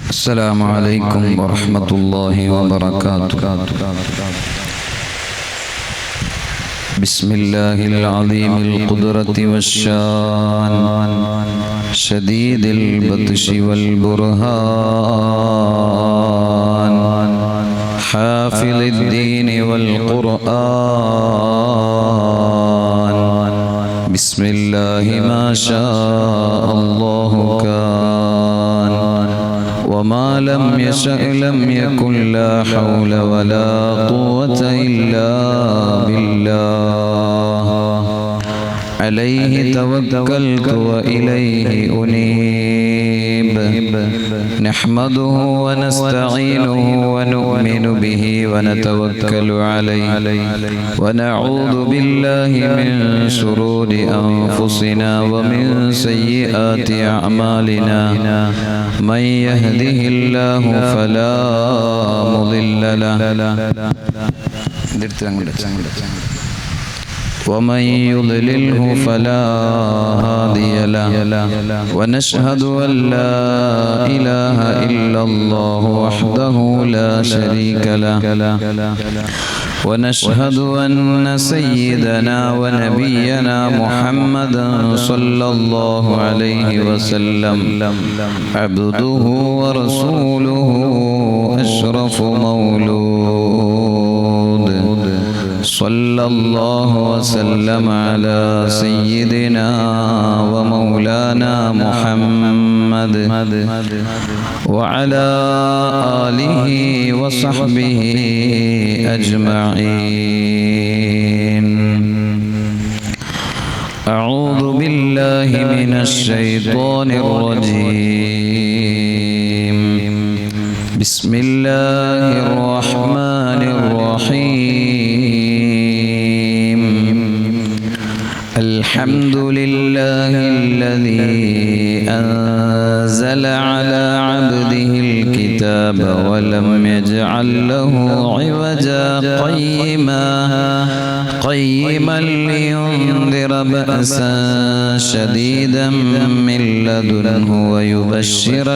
السلام عليكم ورحمة الله وبركاته. بسم الله العظيم القدرة والشان شديد البطش والبرهان حافظ الدين والقرآن بسم الله ما شاء الله كان وما لم يشأ لم يكن لا حول ولا قوة إلا بالله عليه توكلت وإليه أنيب نحمده ونستعينه ونؤمن به ونتوكل عليه ونعوذ بالله من شرور أنفسنا ومن سيئات أعمالنا من يهده الله فلا مضل له ومن يضلله فلا هادي له ونشهد أن لا إله إلا الله وحده لا شريك له ونشهد أن سيدنا ونبينا محمدا صلى الله عليه وسلم عبده ورسوله أشرف مولود صلى الله وسلم على سيدنا ومولانا محمد وعلى آله وصحبه أجمعين. أعوذ بالله من الشيطان الرجيم. بسم الله الرحمن الرحيم. الحمد لله الذي أنزل على عبده الكتاب ولم يجعل له عوجا قيما لينذر بأسا شديدا من لدنه ويبشر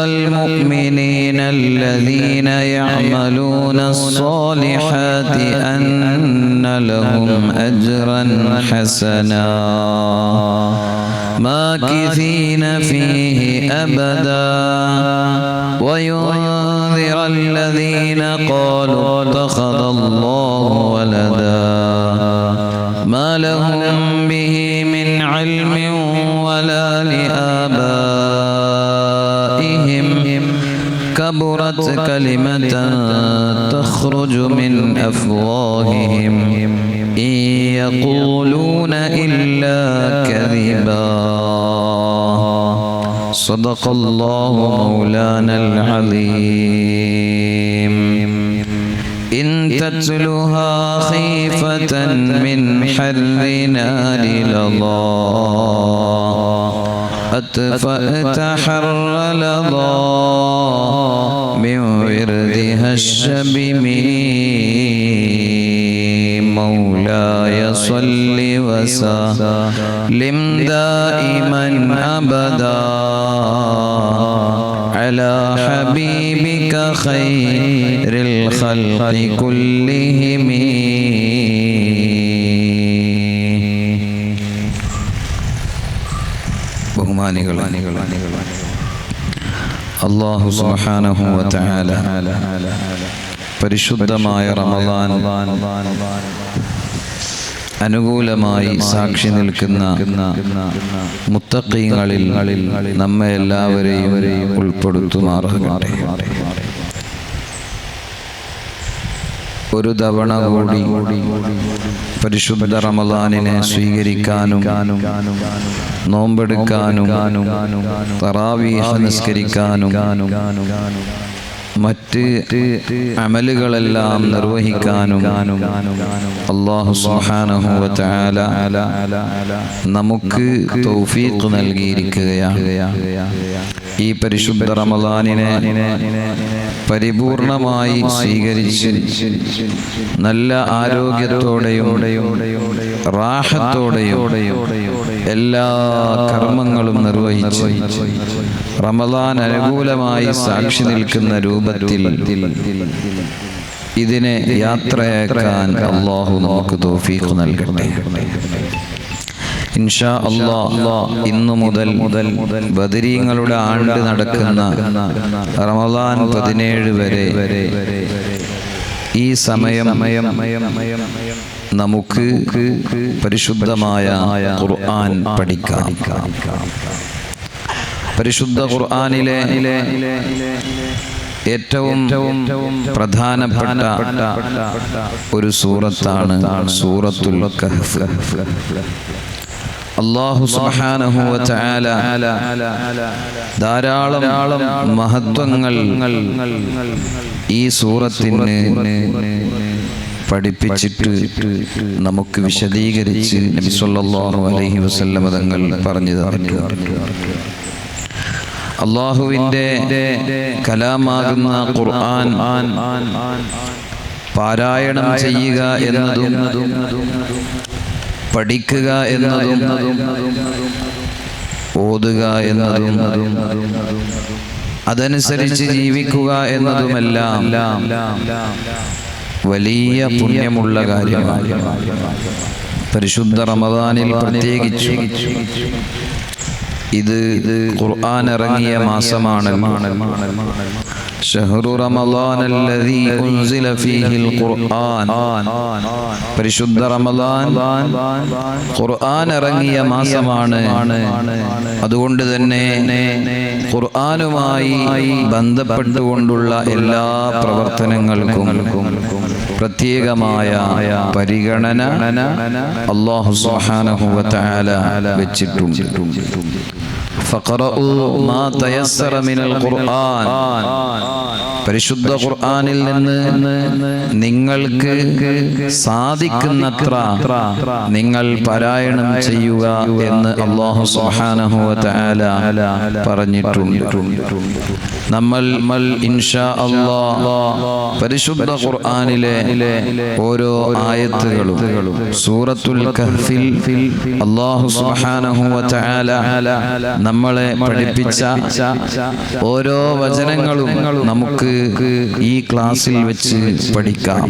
المؤمنين الذين يعملون الصالحات أن لهم أجرا حسنا ماكثين فيه أبدا وينذر الذين قالوا اتخذ الله ولدا ما لهم به من علم ولا لآبائهم كبرت كلمة تخرج من أفواههم إن يقولون إلا كذبا صدق الله مولانا العظيم. إن تتلها خيفة من حر نار الله أطفأت حر لظى من وردها الشبم مولاي صل وسلم دائما أبدا على حبيبك خير الخلق كلهم. ബഹുമാനികൾ അല്ലാഹു സുബ്ഹാനഹു വ തആല പരിശുദ്ധമായ റമളാൻ അനുകൂലമായി സാക്ഷി നിൽക്കുന്ന മുത്തഖീങ്ങളിൽ നമ്മെ എല്ലാവരെയും ഉൾപ്പെടുത്തുമാറാകട്ടെ. ഒരു തവണ കൂടി പരിശുദ്ധ റമളാനിനെ സ്വീകരിക്കാനും നോമ്പെടുക്കാനും തറാവീഹ് നിസ്കരിക്കാനും മറ്റ് അമലുകളെല്ലാം നിർവഹിക്കാനും അല്ലാഹു സുബ്ഹാനഹു വ തആല നമുക്ക് തൗഫീഖ് നൽകിയിരിക്കുകയാണ്. ഈ പരിശുദ്ധ റമളാനിനെ പരിപൂർണമായി സ്വീകരിച്ച് നല്ല ആരോഗ്യത്തോടെയും റാഹത്തോടെയും എല്ലാ കർമ്മങ്ങളും നിർവഹിച്ച് റമളാൻ അനുകൂലമായി സാക്ഷി നിൽക്കുന്ന രൂപത്തിൽ ഇതിനെ യാത്രയാക്കാൻ അല്ലാഹു നമുക്ക് തൗഫീഖ് നൽകട്ടെ. ഇൻഷാ അല്ലാഹ് ഇന്നു മുതൽ ബദരീങ്ങളുടെ ആണ്ട് നടക്കുന്ന റമളാൻ 17 വരെ ഈ സമയം നമുക്ക് പരിശുദ്ധമായ ഖുർആൻ പഠിക്കാം. പരിശുദ്ധ ഖുർആനിലെ ഏറ്റവും പ്രധാനപ്പെട്ട ഒരു സൂറത്താണ് സൂറത്തുൽ കഹ്ഫ്. അല്ലാഹു സുബ്ഹാനഹു വ തആല ധാരാളം മഹത്വങ്ങൾ ഈ സൂറത്തിന് പഠിപ്പിച്ചിട്ട് നമുക്ക് വിശദീകരിച്ച് നബി സല്ലല്ലാഹു അലൈഹി വസല്ലം തങ്ങൾ പറഞ്ഞു തന്നിട്ടുണ്ട്. അല്ലാഹുവിൻ്റെ കലാമാകുന്ന ഖുർആൻ പാരായണം ചെയ്യുക എന്നതും പഠിക്കുക എന്നതും ഓതുക എന്നതും അതനുസരിച്ച് ജീവിക്കുക എന്നതുമെല്ലാം വലിയ പുണ്യമുള്ള കാര്യമാണ്. പരിശുദ്ധ റമദാനിൽ പ്രത്യേകിച്ച് ഇത് ഖുർആൻ ഇറങ്ങിയ മാസമാണ്. ഷഹ്റു റമളാനല്ലദീ ഉൻസില ഫീഹിൽ ഖുർആൻ. പരിശുദ്ധ റമളാൻ ഖുർആൻ ഇറങ്ങിയ മാസമാണ്. അതുകൊണ്ട് തന്നെ ഖുർആനുമായി ബന്ധപ്പെട്ടുകൊണ്ടുള്ള എല്ലാ പ്രവർത്തനങ്ങൾക്കും പ്രത്യേകമായ പരിഗണന അല്ലാഹു സുബ്ഹാനഹു വ തആല വെച്ചിട്ടുണ്ട്. ഫഖറഉ മാ തയസ്സറ മിനൽ ഖുർആൻ. പരിശുദ്ധ ഖുർആനിൽ നിന്ന് നിങ്ങൾക്ക് സാധിക്കുന്നത്ര നിങ്ങൾ പാരായണം ചെയ്യുക എന്ന് അല്ലാഹു സുബ്ഹാനഹു വ തആല പറഞ്ഞിട്ടുണ്ട്. നമ്മൾ ഇൻഷാ അല്ലാഹ് പരിശുദ്ധ ഖുർആനിലെ ഓരോ ആയത്തുകളും സൂറത്തുൽ കഹ്ഫിൽ അല്ലാഹു സുബ്ഹാനഹു വ തആല നമ്മളെ പഠിപ്പിച്ച ഓരോ വചനങ്ങളും നമുക്ക് ഈ ക്ലാസ്സിൽ വെച്ച് പഠിക്കാം.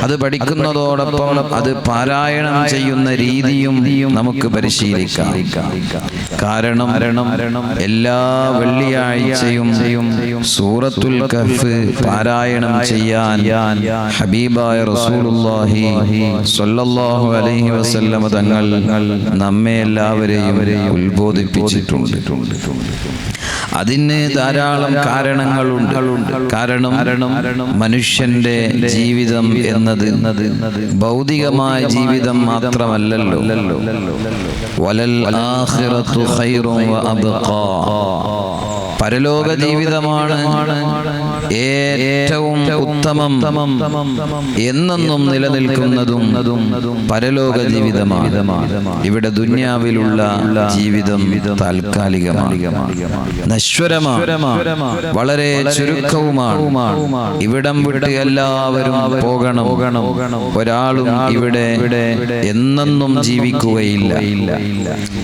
അത് പഠിക്കുന്നതോടൊപ്പം അത് പാരായണം ചെയ്യുന്ന രീതിയും നമുക്ക് പരിശീലിക്കാം. കാരണം എല്ലാ വെള്ളിയാഴ്ചയും സൂറത്തുൽ കഹ്ഫ് പാരായണം ചെയ്യാൻ ഹബീബായ റസൂലുള്ളാഹി സ്വല്ലല്ലാഹു അലൈഹി വസല്ലം തങ്ങൾ നമ്മെ എല്ലാവരെയും ഉത്ബോധിപ്പിച്ചിട്ടുണ്ട്. അതിന് ധാരാളം കാരണങ്ങളുണ്ട്. കാരണം മനുഷ്യന്റെ ജീവിതം എന്നത് ഭൗതികമായ ജീവിതം മാത്രമല്ലല്ലോ. വലൽ ആഖിറതു ഖൈറുൻ വ അബ്ഖാ. പരലോക ജീവിതമാണ് ഏറ്റവും ഉത്തമം, എന്നെന്നും നിലനിൽക്കുന്നതും പരലോക ജീവിതമാണ്. ഇവിടെ ദുനിയാവിലുള്ള ജീവിതം താൽക്കാലികമാണ്, നശ്വരമാണ്, വളരെ ചുരുക്കവുമാണ്. ഇവിടം വിട്ട് എല്ലാവരും പോകണം. ഒരാളും ഇവിടെ എന്നെന്നും ജീവിക്കുകയില്ല.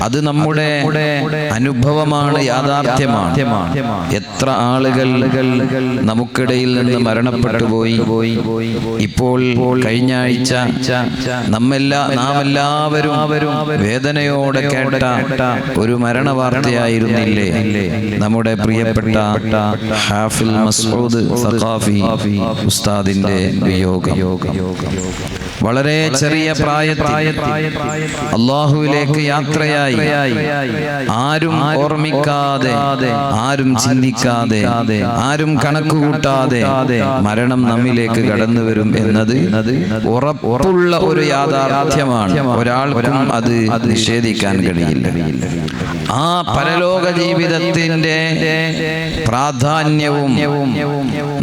അത് നമ്മുടെ അനുഭവമാണ്, യാഥാർത്ഥ്യമാണ്. എത്ര ആളുകൾ നമുക്കിടയിൽ നിന്ന് മരണപ്പെട്ടു പോയി. ഇപ്പോൾ കഴിഞ്ഞ ആഴ്ച നാം എല്ലാവരും വേദനയോടെ കേട്ട ഒരു മരണവാർത്തയായിരുന്നില്ലേ നമ്മുടെ പ്രിയപ്പെട്ട ഹാഫിൽ മസ്ഊദ് സഖാഫി ഉസ്താദിന്റെ വിയോഗം. വളരെ ചെറിയ പ്രായത്തിൽ അല്ലാഹുവിലേക്ക് യാത്രയായി, ആരും ഓർമ്മിക്കാതെ, ആരും ചിന്തിക്കാതെ, ആരും കണക്കുകൂട്ടാതെ മരണം നമ്മിലേക്ക് കടന്നു വരും എന്നത് ഉറപ്പുള്ള ഒരു യാഥാർത്ഥ്യമാണ്. ഒരാൾക്കും അത് നിഷേധിക്കാൻ കഴിയില്ല. ആ പരലോക ജീവിതത്തിന്റെ പ്രാധാന്യവും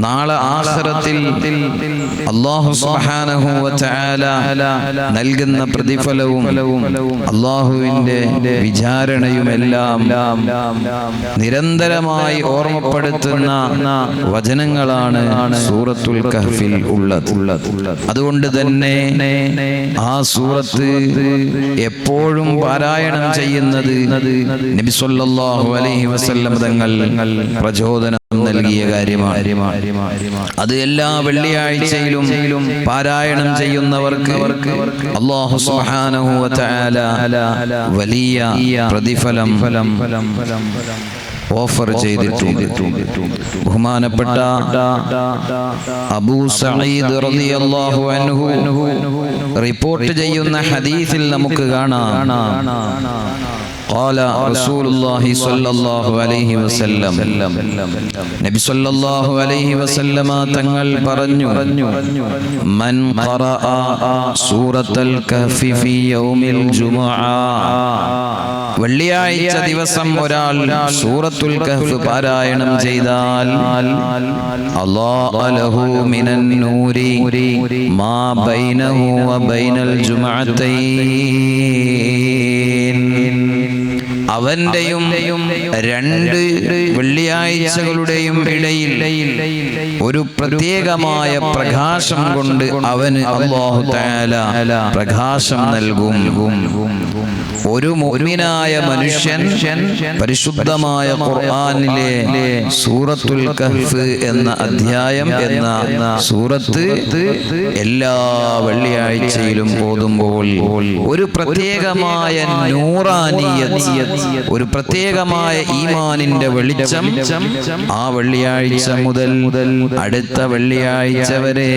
നാളെ ആഖിറത്തിൽ അല്ലാഹു സുബ്ഹാനഹു വ തആല നൽകുന്ന പ്രതിഫലവും അല്ലാഹുവിന്റെ വിചാരണയുമെല്ലാം നിരന്തരമായി ഓർമ്മപ്പെടുത്തുന്ന വചനങ്ങളാണ് സൂറത്തുൽ കഹ്ഫിൽ ഉള്ളത്. അതുകൊണ്ട് തന്നെ ആ സൂറത്ത് എപ്പോഴും പാരായണം ചെയ്യുന്നത് നബി സല്ലല്ലാഹു അലൈഹി വസല്ലം തങ്ങൾ പ്രചോദനം നൽകിയ കാര്യമാണ്. അത് എല്ലാ വെള്ളിയാഴ്ചയിലും പാരായണം ചെയ്യുന്നവർക്ക് അല്ലാഹു സുബ്ഹാനഹു വ തആല വലിയ പ്രതിഫലം ഓഫർ ചെയ്തിട്ടുണ്ട്. ബഹുമാനപ്പെട്ട അബൂ സഈദ് റളിയല്ലാഹു അൻഹു റിപ്പോർട്ട് ചെയ്യുന്ന ഹദീസിൽ നമുക്ക് കാണാം, قال رسول الله صلى الله عليه وسلم നബി സല്ലല്ലാഹു അലൈഹി വസല്ലമ തങ്ങൾ പറഞ്ഞു, മൻ ഖറഅ സൂറത്തുൽ കഹ്ഫി ഫീ യൗമിൽ ജുമുഅ, വെള്ളിയാഴ്ച ദിവസം ഒരാൾ സൂറത്തുൽ കഹ്ഫ് പാരായണം ചെയ്താൽ അല്ലാഹു ലഹു മിനൻ നൂരി മാ ബൈനഹു വ ബൈനൽ ജുമുഅത്തൈൻ, അവന്റെയും രണ്ട് വെള്ളിയാഴ്ചകളുടെയും ഇടയിൽ ഒരു പ്രത്യേകമായ പ്രകാശം കൊണ്ട് അവന് അല്ലാഹു തആല പ്രകാശം നൽകും. ഒരു മുഅ്മിനായ മനുഷ്യൻ പരിശുദ്ധമായ ഖുർആനിലെ സൂറത്തുൽ കഹ്ഫ് എന്ന അധ്യായം എന്ന സൂറത്ത് എല്ലാ വെള്ളിയാഴ്ചയിലും ഓതുമ്പോൾ ഒരു പ്രത്യേകമായ നൂറാനിയത്ത്, ഒരു പ്രത്യേകമായ ഈമാനിന്റെ വെളിച്ചം ആ വെള്ളിയാഴ്ച മുതൽ അടുത്ത വെള്ളിയാഴ്ച വരെ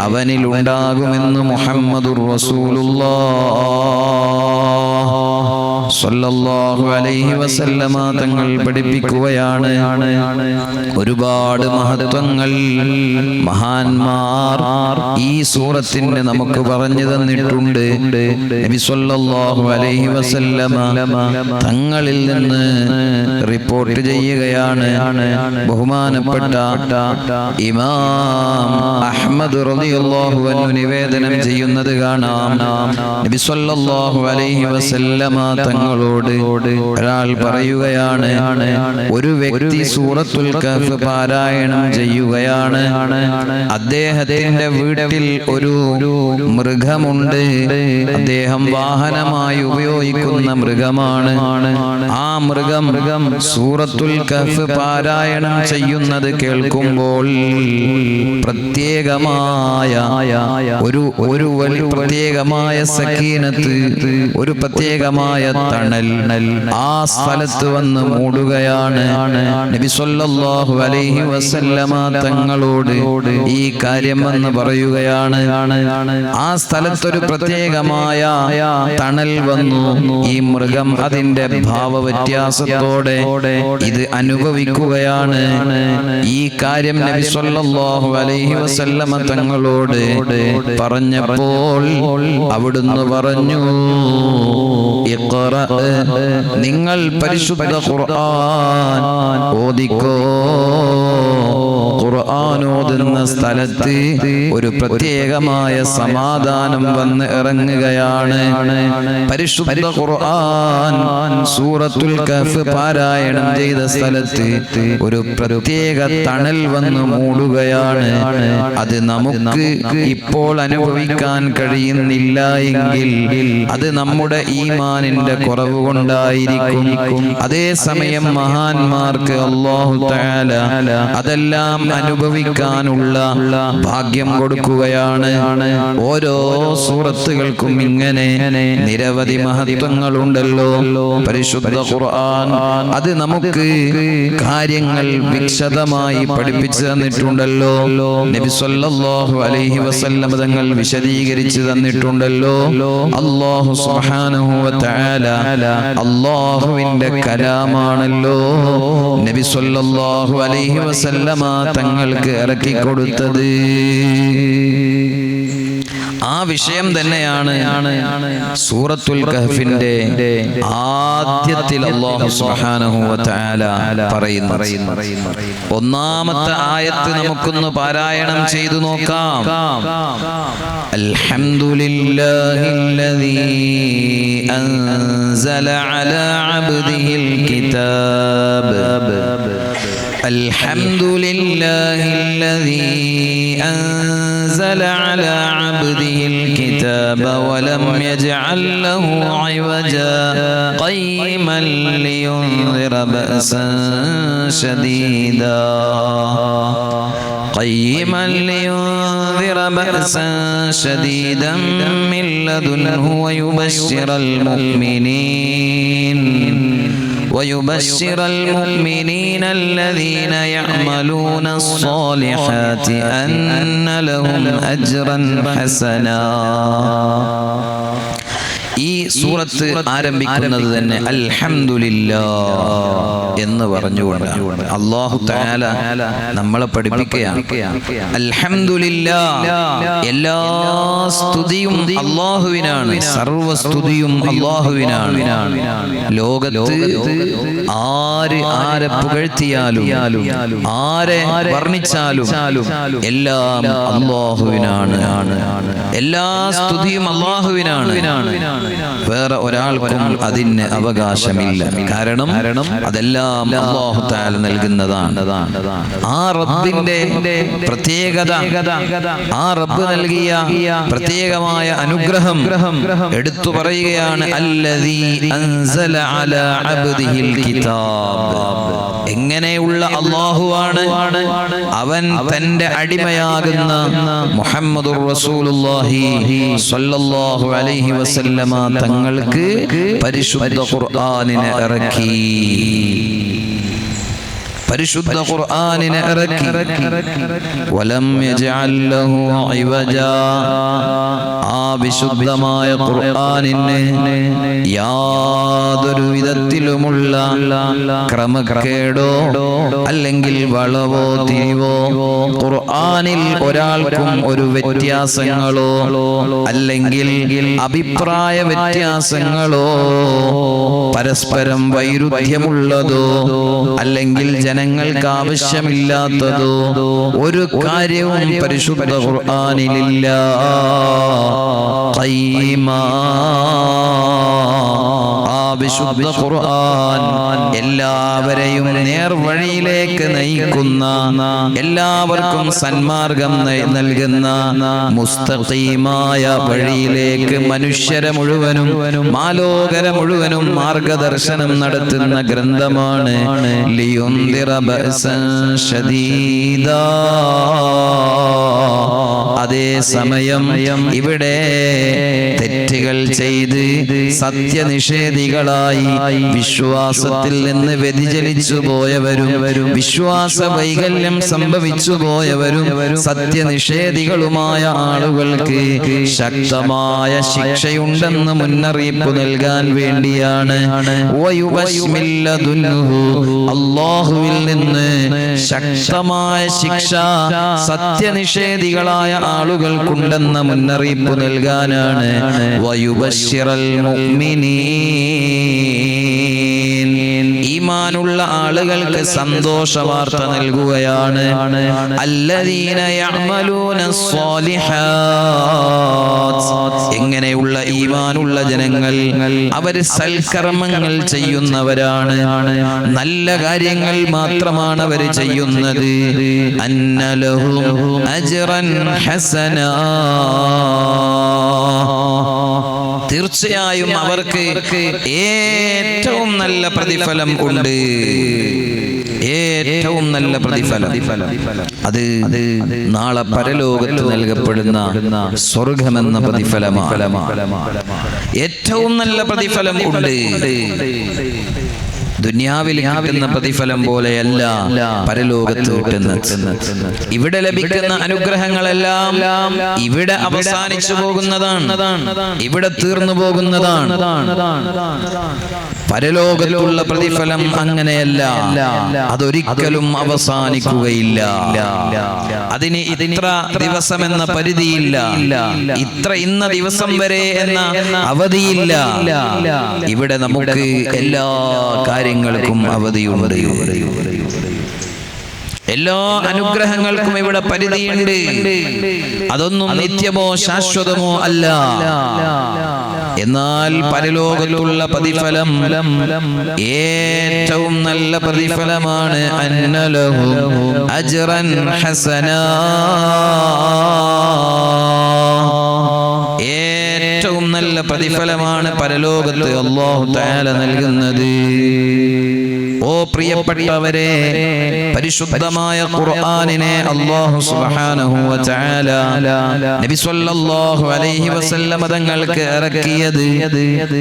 അവനിൽ ഉണ്ടാകുമെന്ന് മുഹമ്മദുർ റസൂലുള്ളാഹ് സ്വല്ലല്ലാഹു അലൈഹി വസല്ലമ തങ്ങൾ പഠിപ്പിക്കുകയാണ്. ഒരുപാട് മഹത്വങ്ങൾ മഹാന്മാർ ഈ സൂറത്തിന്റെ നമുക്ക് പറഞ്ഞു തന്നിട്ടുണ്ട്. നബി സ്വല്ലല്ലാഹു അലൈഹി വസല്ലമ തങ്ങളിൽ നിന്ന് റിപ്പോർട്ട് ചെയ്യുകയാണ്. ബഹുമാനപ്പെട്ട ഇമാം അഹ്മദ് റളിയല്ലാഹു അൻഹു നിവേദനം ചെയ്യുന്നത് കാണാം. നബി സ്വല്ലല്ലാഹു അലൈഹി വസല്ലമ തങ്ങളോട് ഒരാൾ പറയുകയാണ്, ഒരു വ്യക്തി സൂറത്തുൽ കഹ്ഫ് പാരായണം ചെയ്യുകയാണ്. അദ്ദേഹത്തിന്റെ വീട്ടിൽ ഒരു മൃഗമുണ്ട്. അദ്ദേഹം വാഹനമായി ഉപയോഗിക്കുന്ന മൃഗമാണ്. ആ മൃഗം സൂറത്തുൽ കഹ്ഫ് പാരായണം ചെയ്യുന്നത് കേൾക്കുമ്പോൾ പ്രത്യേകമായ ഒരു പ്രത്യേകമായ സക്കീനത്ത്, ഒരു പ്രത്യേകമായ തണൽ ആ സ്ഥലത്ത് വന്ന് മൂടുകയാണ്. നബി സല്ലല്ലാഹു അലൈഹി വസല്ലമ തങ്ങളോട് ഈ കാര്യം വന്ന് പറയുകയാണ്. ആ സ്ഥലത്തൊരു പ്രത്യേകമായ തണൽ വന്നു. ഈ മൃഗം അതിന്റെ ഭാവവ്യത്യാസത്തോടെ ഇത് അനുഭവിക്കുകയാണ്. ഈ കാര്യം നബി സല്ലല്ലാഹു അലൈഹി വസല്ലമ തങ്ങളോട് പറഞ്ഞപ്പോൾ അവിടുന്ന് പറഞ്ഞു, ഇഖ്റ, നിങ്ങൾ പരിശുദ്ധ ഖുർആൻ ഓദിക്കോ. ഖുർആൻ ഓതുന്ന സ്ഥലത്ത് ഒരു പ്രത്യേകമായ സമാധാനം വന്ന് ഇറങ്ങുകയാണ്. പരിശുദ്ധ ഖുർആൻ സൂറത്തുൽ കഹ്ഫ് പാരായണം ചെയ്ത സ്ഥലത്ത് ഒരു പ്രത്യേക തണൽ വന്ന് മൂടുകയാണ്. അത് നമുക്ക് ഇപ്പോൾ അനുഭവിക്കാൻ കഴിയുന്നില്ല എങ്കിൽ അത് നമ്മുടെ ഈമാനിന്റെ കുറവ് കൊണ്ടായിരിക്കും. അതേസമയം മഹാന്മാർക്ക് അല്ലാഹു തആല അതെല്ലാം എല്ലാം അനുഭവിക്കാനുള്ള ഭാഗ്യം കൊടുക്കുകയാണ്. ഓരോ സൂറത്തുകൾക്കും ഇങ്ങനെ നിരവധി മഹത്വങ്ങളുണ്ടല്ലോ. പരിശുദ്ധ ഖുർആൻ അത് നമുക്ക് കാര്യങ്ങൾ വിശദമായി പഠിപ്പിച്ചു തന്നിട്ടുണ്ടല്ലോ. നബി സല്ലല്ലാഹു അലൈഹി വസല്ലം തങ്ങൾ വിശദീകരിച്ചു തന്നിട്ടുണ്ടല്ലോ. അല്ലാഹു സുബ്ഹാനഹു വ തആല അല്ലാഹുവിന്റെ കലാമാണല്ലോ നബി സല്ലല്ലാഹു അലൈഹി വസല്ലമ തങ്ങൾക്ക് ഇറക്കി കൊടുത്തത്. ആ വിഷയം തന്നെയാണ് സൂറത്തുൽ കഹ്ഫിന്റെ ആദ്യത്തിൽ അല്ലാഹു സുബ്ഹാനഹു വ തആല പറയുന്നത്. ഒന്നാമത്തെ ആയത്ത് നമുക്കൊന്ന് പാരായണം ചെയ്തു നോക്കാം. അൽഹംദുലില്ലാഹില്ലദീ അൻസല അലാ അബ്ദിഹിൽ കിതാബ്. അൽഹംദുലില്ലാഹില്ലദീ أنزل على عبده الكتاب ولم يجعل له عوجا قيما لينذر بأسا شديدا من لدنه ويبشر المؤمنين الذين يعملون الصالحات أن لهم أجرا حسنا. ഈ സൂറത്ത് ആരംഭിക്കുന്നത് തന്നെ അൽഹംദുലില്ലാഹ് എന്ന് പറഞ്ഞുകൊണ്ടാണ്. അല്ലാഹു തആല നമ്മളെ പഠിപ്പിക്കുകയാണ്. അൽഹംദുലില്ലാഹ്, എല്ലാ സ്തുതിയും അല്ലാഹുവിനാണ്, സർവ്വ സ്തുതിയും അല്ലാഹുവിനാണ്. ലോകത്ത് ആരെ പുകഴ്ത്തിയാലും ആരെ വർണ്ണിച്ചാലും എല്ലാം അല്ലാഹുവിനാണ്. എല്ലാ സ്തുതിയും അല്ലാഹുവിനാണ്. വേറെ ഒരാൾക്കും അതിന് അവകാശമില്ല. കാരണം അതെല്ലാം അല്ലാഹു തആല നൽകുന്നതാണ്. ആ റബ്ബിന്റെ പ്രത്യേകത, ആ റബ്ബ് നൽകിയ പ്രത്യേകമായ അനുഗ്രഹം എടുത്തു പറയുകയാണ്. അല്ലദീ അൻസല അലാ അബ്ദിഹിൽ കിതാബ്. എങ്ങനെയുള്ള അല്ലാഹുവാണ് അവൻ തന്റെ അടിമയാകുന്ന മുഹമ്മദുർ റസൂലുള്ളാഹി സ്വല്ലല്ലാഹു അലൈഹി വസല്ലമ തങ്ങൾക്ക് പരിശുദ്ധ ഖുർആനിനെ ഇറക്കി. പരിശുദ്ധ ഖുർആനിനെ ഇറക്കി. വലം യജഅൽ ലഹു ഇവജാ. ആ വിശുദ്ധമായ ഖുർആനിനെ യാതൊരു വിധത്തിലുമുള്ള ക്രമക്കേടോ അല്ലെങ്കിൽ വളവോ തിരിവോ ഖുർആനിൽ ഒരാൾക്കും ഒരു വ്യത്യാസങ്ങളോ അല്ലെങ്കിൽ അഭിപ്രായ വ്യത്യാസങ്ങളോ പരസ്പരം വൈരുദ്ധ്യമുള്ളതോ അല്ലെങ്കിൽ ജനങ്ങൾക്ക് ആവശ്യമില്ലാത്തതോ ഒരു കാര്യവും പരിശുദ്ധ ഖുർആനിലില്ല. വിശുദ്ധ ഖുർആൻ എല്ലാവരെയും നേർവഴിയിലേക്ക് നയിക്കുന്ന, എല്ലാവർക്കും സന്മാർഗം നൽകുന്ന മുസ്തഖീമായ വഴിയിലേക്ക് മനുഷ്യരെ മുഴുവനും മാലോകരെ മുഴുവനും മാർഗദർശനം നടത്തുന്ന ഗ്രന്ഥമാണ്. ലിയുൻദിറ ബഅസൻ ശദീദാ. അതേ സമയം ഇവിടെ തെറ്റുകൾ ചെയ്ത് സത്യനിഷേധികളായി വിശ്വാസത്തിൽ നിന്ന് വ്യതിചലിച്ചു പോയവരും വിശ്വാസ വൈകല്യം സംഭവിച്ചു പോയവരും സത്യനിഷേധികളുമായ ആളുകൾക്ക് ശക്തമായ ശിക്ഷയുണ്ടെന്ന് മുന്നറിയിപ്പ് നൽകാൻ വേണ്ടിയാണ്. അല്ലാഹുവിൽ നിന്ന് ശക്തമായ ശിക്ഷ സത്യനിഷേധികളായ ആളുകൾക്കുണ്ടെന്ന മുന്നറിയിപ്പ് നൽകാനാണ്. വയുബശ്ശിറൽ മുഅ്മിനീൻ, ഈമാനുള്ള ആളുകൾക്ക് സന്തോഷ വാർത്ത നൽകുകയാണ്. അല്ലദീന യഅമലൂന സ്വാലിഹാത്ത്, എങ്ങനെയുള്ള ഈമാനുള്ള ജനങ്ങൾ അവർ സൽക്കർമ്മങ്ങൾ ചെയ്യുന്നവരാണ്, നല്ല കാര്യങ്ങൾ മാത്രമാണ് അവർ ചെയ്യുന്നത്. അന്ന ലഹും അജ്റൻ ഹസനാ, തീർച്ചയായും അവർക്ക് ഏറ്റവും നല്ല പ്രതിഫലം ഉണ്ട്. ഏറ്റവും നല്ല പ്രതിഫലം അത് നാളെ പരലോകത്ത് നൽകപ്പെടുന്ന സ്വർഗമെന്ന പ്രതിഫലമാണ്. ഏറ്റവും നല്ല പ്രതിഫലം ഉണ്ട്. ദുനിയാവിൽ കിട്ടുന്ന പ്രതിഫലം പോലെയല്ല പരലോകത്ത് കിട്ടുന്നത്. ഇവിടെ ലഭിക്കുന്ന അനുഗ്രഹങ്ങളെല്ലാം ഇവിടെ അവസാനിച്ചു പോകുന്നതാണ്, ഇവിടെ തീർന്നു പോകുന്നതാണ്. പരലോകത്തുള്ള പ്രതിഫലം അങ്ങനെയല്ല, അതൊരിക്കലും അവസാനിക്കുകയില്ല. അതിന് ഇത്ര ദിവസമെന്ന പരിധിയില്ല, ഇന്ന ദിവസം വരെ എന്ന അവധിയില്ല. ഇവിടെ നമുക്ക് എല്ലാ കാര്യങ്ങൾക്കും അവധിയുണ്ട്. എല്ലാ അനുഗ്രഹങ്ങൾക്കും ഇവിടെ പരിധിയുണ്ട്. അതൊന്നും നിത്യമോ ശാശ്വതമോ അല്ല. എന്നാൽ പരലോകത്തുള്ള പ്രതിഫലം ഏറ്റവും നല്ല പ്രതിഫലമാണ്. അന്നലഹു അജ്റൻ ഹസനാ, ഏറ്റവും നല്ല പ്രതിഫലമാണ് പരലോകത്ത് അല്ലാഹു തആല നൽകുന്നത്. ഓ പ്രിയപ്പെട്ടവരെ, പരിശുദ്ധമായ ഖുർആനിനെ അല്ലാഹു സുബ്ഹാനഹു വ തആല നബി സല്ലല്ലാഹു അലൈഹി വസല്ലം തങ്ങൾക്ക് ഇറക്കിയത്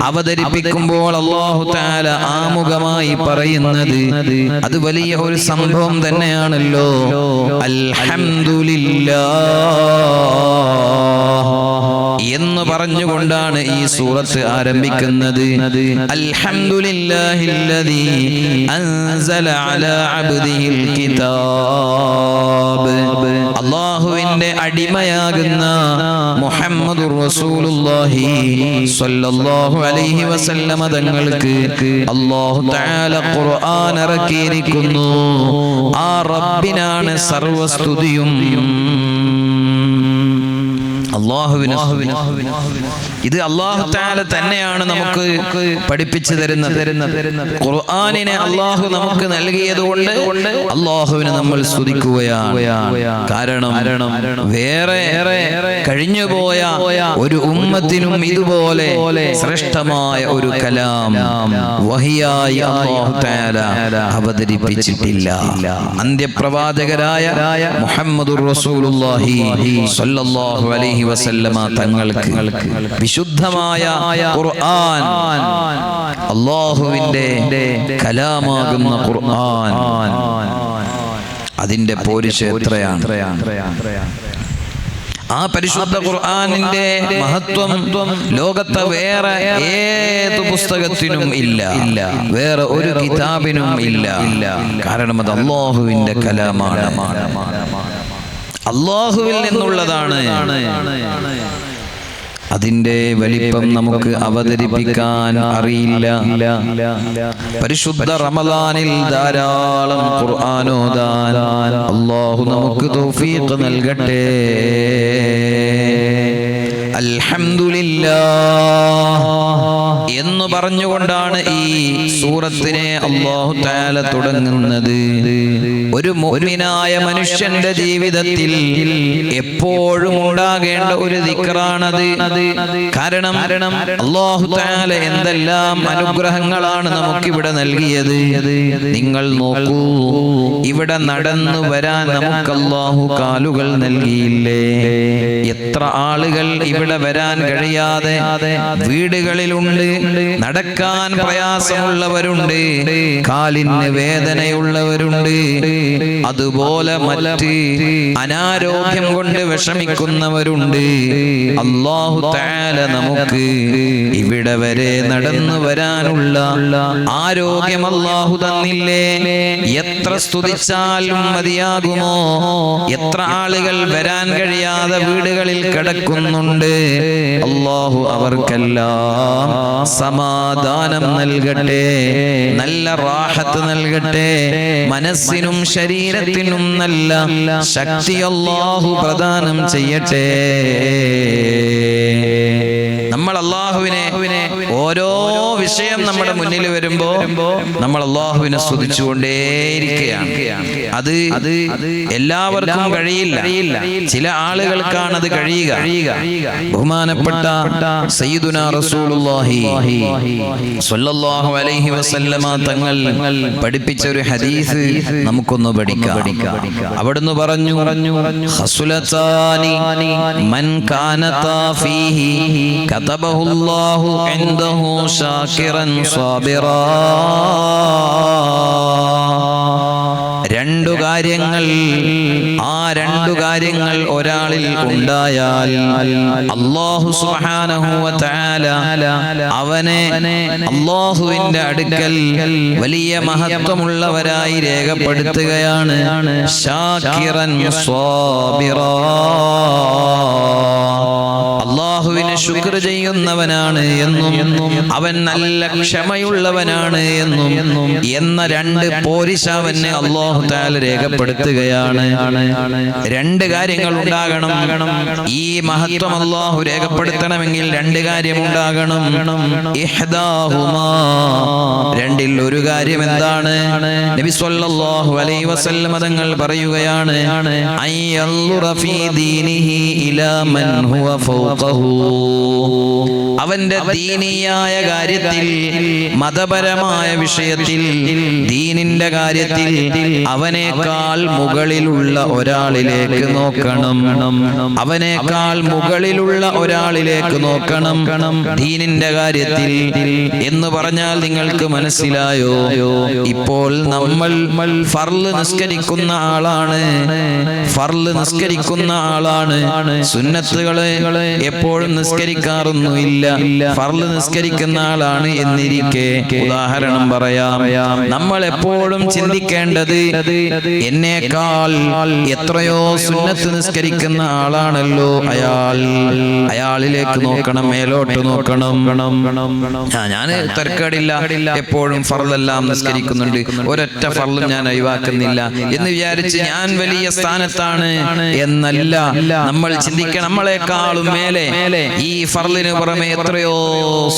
അവതരിപ്പിക്കുമ്പോൾ അല്ലാഹു തആല ആമുഖമായി പറയുന്നത് അത് വലിയ ഒരു സംഭവം തന്നെയാണല്ലോ. അൽഹംദുലില്ലാഹ് എന്ന് പറഞ്ഞുകൊണ്ടാണ് ഈ സൂറത്ത് ആരംഭിക്കുന്നത്. അൽഹംദുലില്ലാഹില്ലദീ അൻസല അലാ അബ്ദിഹിൽ കിതാബ്. അല്ലാഹുവിന്റെ അടിമയാകുന്ന മുഹമ്മദുർ റസൂലുള്ളാഹി സ്വല്ലല്ലാഹു അലൈഹി വസല്ലം തങ്ങൾക്ക് അല്ലാഹു തആല ഖുർആൻ ഇറക്കിയിരിക്കുന്നു. ആ റബ്ബിനാണ് സർവസ്തുതിയും. അല്ലാഹുവിന് ഇത് അല്ലാഹു തആല തന്നെയാണ് നമുക്ക് പഠിപ്പിച്ചു തരുന്നത്. ഖുർആനിനെ അല്ലാഹു നമുക്ക് നൽകിയതുകൊണ്ട് അല്ലാഹുവിനെ നമ്മൾ സ്തുതിക്കുകയാണ്. കാരണം വേറെ കഴിഞ്ഞുപോയ ഒരു ഉമ്മത്തിനും ഇതുപോലെ ശ്രേഷ്ഠമായ ഒരു കലാം വഹിയായി അല്ലാഹു തആല അവതരിപ്പിച്ചിട്ടില്ല. അന്ത്യപ്രവാചകരായ മുഹമ്മദുർ റസൂലുള്ളാഹി സ്വല്ലല്ലാഹു അലൈഹി വസല്ലമ തങ്ങൾക്ക് വിശുദ്ധമായ ഖുർആൻ, അല്ലാഹുവിന്റെ കലാമാകുന്ന ഖുർആൻ, അതിന്റെ പോരിശ് എത്രയാണ്. ആ പരിശുദ്ധ ഖുർആനിന്റെ മഹത്വം ലോകത്തെ വേറെ ഏത് പുസ്തകത്തിനും ഇല്ല, വേറെ ഒരു കിതാബിനും ഇല്ല. കാരണം അത് അല്ലാഹുവിന്റെ കലാമാണ്, അല്ലാഹുവിൽ നിന്നുള്ളതാണ്. അതിന്റെ വലിപ്പം നമുക്ക് അവതരിപ്പിക്കാൻ അറിയില്ല. പരിശുദ്ധ റമദാനിൽ ധാരാളം ഖുർആൻ ഓതാൻ അല്ലാഹു നമുക്ക് തൗഫീഖ് നൽകട്ടെ. അൽഹംദുലില്ലാഹ് എന്ന് പറഞ്ഞുകൊണ്ടാണ് ഈ സൂറത്തിനെ അല്ലാഹു തആല തുടങ്ങുന്നത്. ഒരു മുഅ്മിനായ മനുഷ്യന്റെ ജീവിതത്തിൽ എപ്പോഴും ഉണ്ടാകേണ്ട ഒരു ദിക്റാണത്. കാരണം അല്ലാഹു തആല എന്തെല്ലാം അനുഗ്രഹങ്ങളാണ് നമുക്കിവിടെ നൽകിയത്. നിങ്ങൾ നോക്കൂ, ഇവിടെ നടന്നു വരാൻ നമുക്ക് അല്ലാഹു കാലുകൾ നൽകിയില്ലേ? എത്ര ആളുകൾ ഇവിടെ വരാൻ കഴിയാതെ വീടുകളിലുണ്ട്, നടക്കാൻ പ്രയാസമുള്ളവരുണ്ട്, കാലിന് വേദനയുള്ളവരുണ്ട്, അതുപോലെ മറ്റ് അനാരോഗ്യം കൊണ്ട് വിഷമിക്കുന്നവരുണ്ട്. അല്ലാഹു തആല നമുക്ക് ഇവിടെ വരെ നടന്നു വരാനുള്ള ആരോഗ്യം അല്ലാഹു തന്നില്ലേ? എത്ര സ്തുതിച്ചാലും മതിയാകുമോ? എത്ര ആളുകൾ വരാൻ കഴിയാതെ വീടുകളിൽ കിടക്കുന്നുണ്ട്. അല്ലാഹു അവർക്കെല്ലാം സമാധാനം നൽകട്ടെ, നല്ല റാഹത്ത് നൽകട്ടെ, മനസ്സിനും ശരീരത്തിനും നല്ല ശക്തി അല്ലാഹു പ്രദാനം ചെയ്യട്ടെ. നമ്മൾ അല്ലാഹുവിനെ ഓരോ വിഷയം നമ്മുടെ മുന്നിൽ വരുമ്പോ നമ്മൾ അള്ളാഹുവിനെ സ്തുതിച്ചുകൊണ്ടേയിരിക്കുകയാണ്. അത് എല്ലാവർക്കും കഴിയില്ല, ചില ആളുകൾക്കാണ് അത് കഴിയുക. ബഹുമാനപ്പെട്ട സയ്യിദുനാ റസൂലുള്ളാഹി സ്വല്ലല്ലാഹു അലൈഹി വസല്ലമ തങ്ങൾ പഠിപ്പിച്ച ഒരു ഹദീസ് നമുക്കൊന്ന് പഠിക്കാം. അവിടുന്ന് പറഞ്ഞു, ഖസുലതാനി മൻ കാനതാ ഫീഹി കതബഹുല്ലാഹു ഇൻദഹു ശാകിറൻ സാബിറാ. രണ്ടു കാര്യങ്ങൾ, ആ രണ്ടു കാര്യങ്ങൾ ഒരാളിൽ ഉണ്ടായാൽ അല്ലാഹു സുബ്ഹാനഹു വ തആല അവനെ അല്ലാഹുവിന്റെ അടുക്കൽ വലിയ മഹത്വമുള്ളവരായി രേഖപ്പെടുത്തുകയാണ്. ശാകിറൻ സ്വാബിറാ, അല്ലാഹുവിനെ ശുക്ർ ചെയ്യുന്നവനാണ് എന്നും അവൻ നല്ല ക്ഷമയുള്ളവനാണ് എന്നും എന്ന രണ്ട് പോരിശാവനെ അല്ലാഹു തആല രേഖപ്പെടുത്തുകയാണ്. രണ്ട് കാര്യങ്ങൾ ഉണ്ടാകണം. ഈ മഹത്വം അല്ലാഹു രേഖപ്പെടുത്തണമെങ്കിൽ രണ്ട് കാര്യം ഉണ്ടാകണം. ഇഹ്ദാഹുമാ, രണ്ടിൽ ഒരു കാര്യം എന്താണ്? നബി സ്വല്ലല്ലാഹു അലൈഹി വസല്ലം തങ്ങൾ പറയുകയാണ്, അയ്യൻദുറ ഫീ ദീനിഹി ഇലാ മൻ ഹുവ ഫൗഖഹു, അവന്റെ ദീനിയായ കാര്യത്തിൽ, മതപരമായ വിഷയത്തിൽ, ദീനിന്റെ കാര്യത്തിൽ അവനേക്കാൾ മുകളിലുള്ള ഒരാളിലേക്ക് നോക്കണം. അവനേക്കാൾ മുകളിലുള്ള ഒരാളിലേക്ക് നോക്കണം ദീനിന്റെ കാര്യത്തിൽ എന്ന് പറഞ്ഞാൽ നിങ്ങൾക്ക് മനസ്സിലായോ? ഇപ്പോൾ നമ്മൾ ഫർള് നിസ്കരിക്കുന്ന ആളാണ്, ഫർള് നിസ്കരിക്കുന്ന ആളാണ്. സുന്നത്തുകളെ എപ്പോഴും നിസ്കരിക്കാറൊന്നുമില്ല, ഫർള് നിസ്കരിക്കുന്ന ആളാണ് എന്നിരിക്കെ, ഉദാഹരണം പറയാം, നമ്മൾ എപ്പോഴും ചിന്തിക്കേണ്ടത് എന്നേക്കാൾ എത്രയോ സുന്നത്ത് നിസ്കരിക്കുന്ന ആളാണല്ലോ അയാളിലേക്ക് നോക്കണം, മേലോട്ട് നോക്കണം. ഞാൻ തർക്കടില്ല, എപ്പോഴും ഫർളെല്ലാം നിസ്കരിക്കുന്നുണ്ട്, ഒരൊറ്റ ഫർളും ഞാൻ ഒഴിവാക്കുന്നില്ല എന്ന് വിചാരിച്ച് ഞാൻ വലിയ സ്ഥാനത്താണ് എന്നല്ല നമ്മൾ ചിന്തിക്കണം. നമ്മളെക്കാളും മേലെ ഈ ഫർളിന് പുറമെ എത്രയോ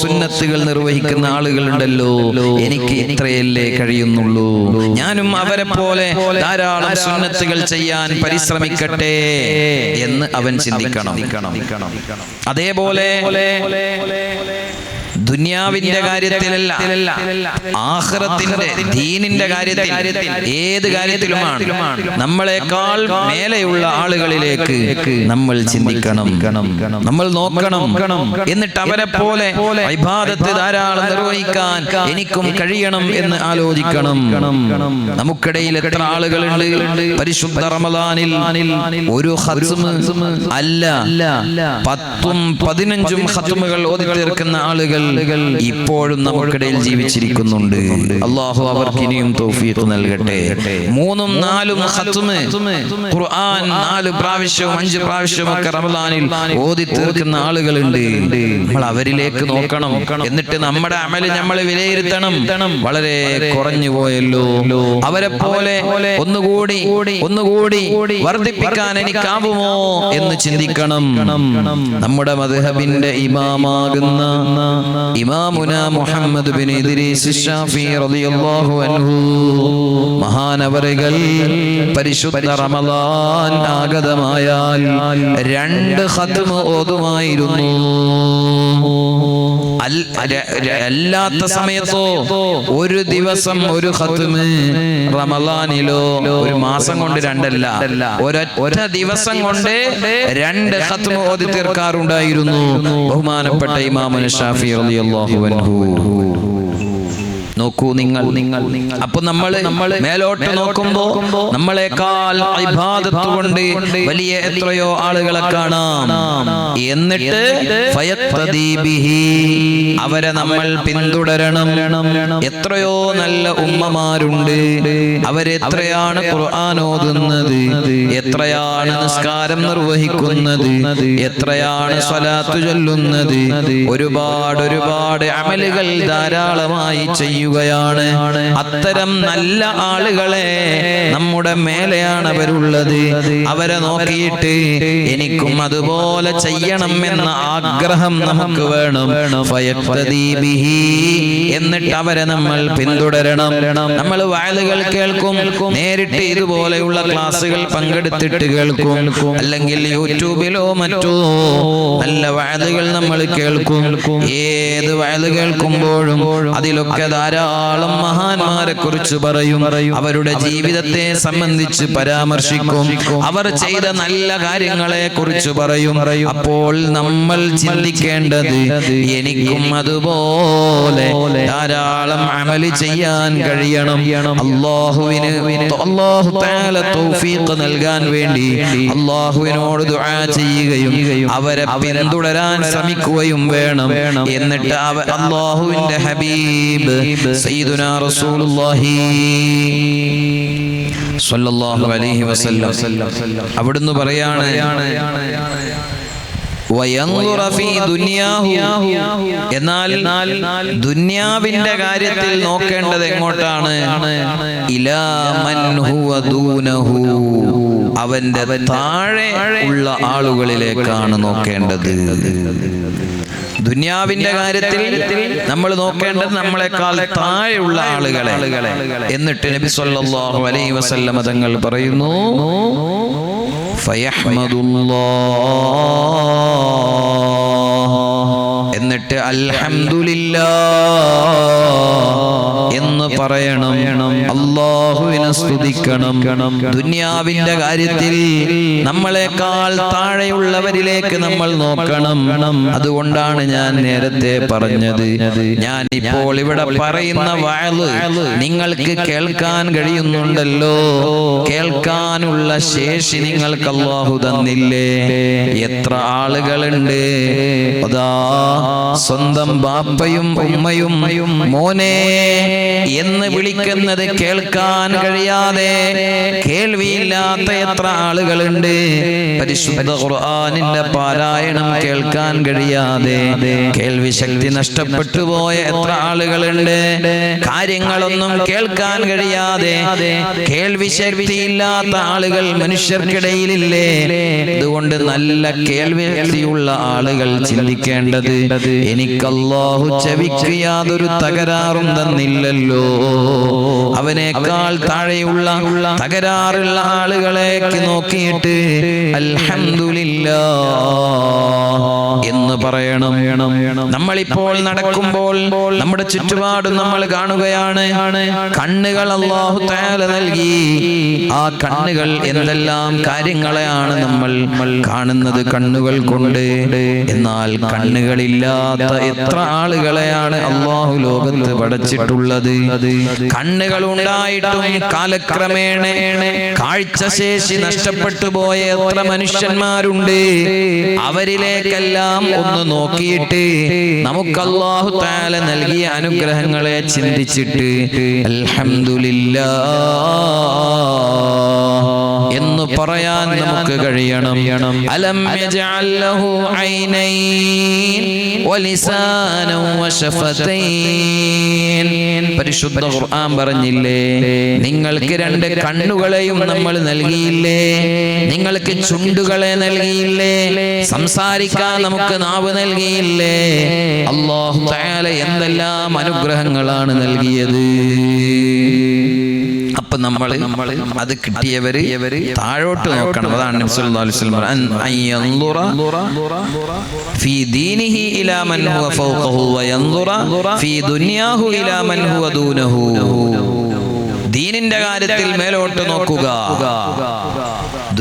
സുന്നത്തുകൾ നിർവഹിക്കുന്ന ആളുകളുണ്ടല്ലോ, എനിക്ക് ഇത്രയല്ലേ കഴിയുന്നുള്ളൂ, ഞാനും അവരെ പോലെ ധാരാളം സുന്നത്തുകൾ ചെയ്യാൻ പരിശ്രമിക്കട്ടെ എന്ന് അവൻ ചിന്തിക്കണം. അതേപോലെ ദുനിയാവിന്റെ കാര്യത്തിലല്ല, ആഖിറത്തിന്റെ ദീനിന്റെ കാര്യത്തിൽ, ഏത് കാര്യത്തിലുമാണ് നമ്മളെക്കാൾ മേലെയുള്ള ആളുകളിലേക്ക് നമ്മൾ ചിന്തിക്കണം, നമ്മൾ നോക്കണം. എന്നിട്ട് അവരെ പോലെ ഇബാദത്ത് ധാരാളം നിർവഹിക്കാൻ എനിക്കും കഴിയണം എന്ന് ആലോചിക്കണം. നമുക്കിടയിൽ എത്ര ആളുകളുണ്ട് പരിശുദ്ധ റമദാനിൽ ഒരു ഖത്മ് അല്ല 10ഉം 15ഉം ഖത്മുകൾ ഓതി തീർക്കുന്ന ആളുകൾ ഇപ്പോഴും നമുക്കിടയിൽ ജീവിച്ചിരിക്കുന്നുണ്ട്. അല്ലാഹു അവർക്ക് ഇനിയും തൗഫീഖ് നൽകട്ടെ. 3ഉം 4ഉം ഖത്മ് ഖുർആൻ 4 പ്രാവശ്യവും 5 പ്രാവശ്യവും ഒക്കെ റമദാനിൽ ഓതി തീർക്കുന്ന ആളുകളുണ്ട്. നമ്മൾ അവരിലേക്ക് നോക്കണം. എന്നിട്ട് നമ്മുടെ അമൽ നമ്മൾ വിലയിരുത്തണം. വളരെ കുറഞ്ഞു പോയല്ലോ, അവരെ പോലെ ഒന്നുകൂടി വർദ്ധിപ്പിക്കാൻ എനിക്കാവുമോ എന്ന് ചിന്തിക്കണം. നമ്മുടെ മദ്ഹബിന്റെ ഇമാമാകുന്ന ഇമാമുന മുഹമ്മദ് ബിൻ ഇദ്രീസ് ശാഫി റളിയല്ലാഹു അൻഹു മഹാനവറുകൾ പരിശുദ്ധ റമദാൻ ആഗതമായാൽ 2 ഖത്മ് ഓതുമായിരുന്നു. അല്ലാത്ത സമയത്തോ ഒരു ദിവസം ഒരു ഖത്മ്, റമദാനിലോ ഒരു മാസം കൊണ്ട് 2 അല്ല, ഒരൊറ്റ ദിവസം കൊണ്ട് 2 ഖത്മ് ഓതി തീർക്കാറുണ്ടായിരുന്നു ബഹുമാനപ്പെട്ട ഇമാമുന ശാഫി റളിയല്ലാഹു അൻഹു. നോക്കൂ നിങ്ങൾ. അപ്പൊ നമ്മൾ മേലോട്ട് നോക്കുമ്പോ നമ്മളെക്കാൾ ഇബാദത്ത് കൊണ്ട് വലിയ എത്രയോ ആളുകളെ കാണാം. എന്നിട്ട് അവരെ നമ്മൾ പിന്തുടരണം. എത്രയോ നല്ല ഉമ്മമാരുണ്ട്, അവരെത്രയാണ് ഖുർആൻ ഓതുന്നത്, എത്രയാണ് നിസ്കാരം നിർവഹിക്കുന്നത്, എത്രയാണ് സ്വലാത്ത് ചൊല്ലുന്നത്, ഒരുപാട് അമലുകൾ ധാരാളമായി ചെയ്യും. ചെയ്യുകയാണ്. അത്തരം നല്ല ആളുകളെ നമ്മുടെ മേലെയാണ് അവരുള്ളത്. അവരെ നോക്കിയിട്ട് എനിക്കും അതുപോലെ ചെയ്യണം എന്ന ആഗ്രഹം നമുക്ക് വേണം. ഫയഖ്തദീ ബിഹി, എന്നിട്ട് അവരെ നമ്മൾ പിന്തുടരണം. നമ്മൾ വഅലുകൾ കേൾക്കും, നേരിട്ട് ഇതുപോലെയുള്ള ക്ലാസുകൾ പങ്കെടുത്തിട്ട് കേൾക്കും, അല്ലെങ്കിൽ യൂട്യൂബിലോ മറ്റോ നല്ല വഅലുകൾ നമ്മൾ കേൾക്കും. ഏത് വഅല് കേൾക്കുമ്പോഴും അതിലൊക്കെ ധാരാളം മഹാന്മാരെ കുറിച്ച് പറയും, അവരുടെ ജീവിതത്തെ സംബന്ധിച്ച് പരാമർശിക്കും, അവർ ചെയ്ത നല്ല കാര്യങ്ങളെ കുറിച്ച് പറയും. അപ്പോൾ നമ്മൾ ചിന്തിക്കേണ്ടത് എനിക്കും അതുപോലെ ധാരാളം അമല് ചെയ്യാൻ കഴിയണം. അല്ലാഹു തആല തൗഫീഖ് നൽകാൻ വേണ്ടി അല്ലാഹുവിനോട് ദുആ ചെയ്യുകയും അവരെ പിന്തുടരാൻ ശ്രമിക്കുകയും വേണം. എന്നിട്ട് അല്ലാഹുവിന്റെ ഹബീബ് സയ്യിദുനാ റസൂലുള്ളാഹി സ്വല്ലല്ലാഹു അലൈഹി വസല്ലം അവിടുന്ന് പറയാണ്, എന്നാൽ ദുനിയാവിന്റെ കാര്യത്തിൽ നോക്കേണ്ടത് എങ്ങോട്ടാണ്? ഇലാ മൻ ഹുവ ദൂനഹു, അവന്റെ താഴെ ഉള്ള ആളുകളിലേക്കാണ് നോക്കേണ്ടത്. ദുനിയാവിന്റെ കാര്യത്തിൽ നമ്മൾ നോക്കേണ്ടത് നമ്മളെക്കാൾ താഴെയുള്ള ആളുകളെ. എന്നിട്ട് നബി സല്ലല്ലാഹു അലൈഹി വസല്ലം തങ്ങൾ പറയുന്നു, എന്നിട്ട് അൽഹംദുലില്ലാഹ് എന്ന് പറയണം, അല്ലാഹുവിനെ സ്തുതിക്കണം. ദുനിയാവിന്റെ കാര്യത്തിൽ നമ്മളെക്കാൾ താഴെയുള്ളവരിലേക്ക് നമ്മൾ നോക്കണം. അതുകൊണ്ടാണ് ഞാൻ നേരത്തെ പറഞ്ഞത്, ഞാൻ ഇപ്പോൾ ഇവിടെ പറയുന്ന വഅല് നിങ്ങൾക്ക് കേൾക്കാൻ കഴിയുന്നുണ്ടല്ലോ, കേൾക്കാനുള്ള ശേഷി നിങ്ങൾക്ക് അല്ലാഹു തന്നില്ലേ? എത്ര ആളുകളുണ്ട് അതാ സ്വന്തം ബാപ്പയും ഉമ്മയും മോനെ എന്ന് വിളിക്കുന്നത് കേൾക്കാൻ കഴിയാതെ, കേൾവിയില്ലാത്ത എത്ര ആളുകളുണ്ട്. പരിശുദ്ധ ഖുർആനിന്റെ പാരായണം കേൾക്കാൻ കഴിയാതെ കേൾവി ശക്തി നഷ്ടപ്പെട്ടു പോയ എത്ര ആളുകളുണ്ട്. കാര്യങ്ങളൊന്നും കേൾക്കാൻ കഴിയാതെ കേൾവി ശക്തിയില്ലാത്ത ആളുകൾ മനുഷ്യർക്കിടയിലില്ലേ? അതുകൊണ്ട് നല്ല കേൾവി ശക്തിയുള്ള ആളുകൾ ചിന്തിക്കേണ്ടത്, എനിക്ക് അല്ലാഹു ചെവിക്ക് യാതൊരു തകരാറും തന്നില്ലല്ലോ, അവനേക്കാൾ താഴെയുള്ള തകരാറുള്ള ആളുകളേക്ക് നോക്കിയിട്ട് അൽഹംദുലില്ലാഹ് എന്ന് പറയണം. നമ്മളിപ്പോൾ നടക്കുമ്പോൾ നമ്മുടെ ചുറ്റുപാടും നമ്മൾ കാണുകയാണ്, കണ്ണുകൾ അല്ലാഹു തആല നൽകി. ആ കണ്ണുകൾ എന്തെല്ലാം കാര്യങ്ങളെയാണ് നമ്മൾ കാണുന്നത് കണ്ണുകൾ കൊണ്ട്. എന്നാൽ കണ്ണുകളില്ലാത്ത എത്ര ആളുകളെയാണ് അല്ലാഹു ലോകത്ത് പടച്ചിട്ടുള്ളത്. കണ്ണുകൾ ഉണ്ടായിട്ടും കാലക്രമേണ കാഴ്ചശേഷി നഷ്ടപ്പെട്ടു പോയ എത്ര മനുഷ്യന്മാരുണ്ട്. അവരിലേക്കെല്ലാം ഒന്ന് നോക്കിയിട്ട് നമുക്ക് അല്ലാഹു തആല നൽകിയ അനുഗ്രഹങ്ങളെ ചിന്തിച്ചിട്ട് അൽഹംദുലില്ലാഹ് എന്ന് പറയാൻ നമുക്ക് കഴിയണം. അലം യജഅൽ ലഹു ഐനൈൻ വലിസാനൻ വശഫതൈൻ. പരിശുദ്ധ ഖുർആൻ പറഞ്ഞില്ലേ, നിങ്ങൾക്ക് രണ്ട് കണ്ണുകളെയും നമ്മൾ നൽകിയില്ലേ, നിങ്ങൾക്ക് ചുണ്ടുകളെ നൽകിയില്ലേ, സംസാരിക്കാൻ നമുക്ക് നാവ് നൽകിയില്ലേ. അല്ലാഹു തആല എന്തെല്ലാം അനുഗ്രഹങ്ങളാണ് നൽകിയത്. അപ്പൊ നമ്മൾ അത് കിട്ടിയവര് താഴോട്ട് നോക്കണം. അതാണ് നബി സല്ലല്ലാഹു അലൈഹി വസല്ലം അൻയൻദുറ ഫീ ദീനിഹി ഇലാ മൻ ഹുവ ഫൗഖഹു വയൻദുറ ഫീ ദുനിയാഹു ഇലാ മൻ ഹുവ ദൂനഹു. ദീനിന്റെ കാര്യത്തിൽ മേലോട്ട് നോക്കുക,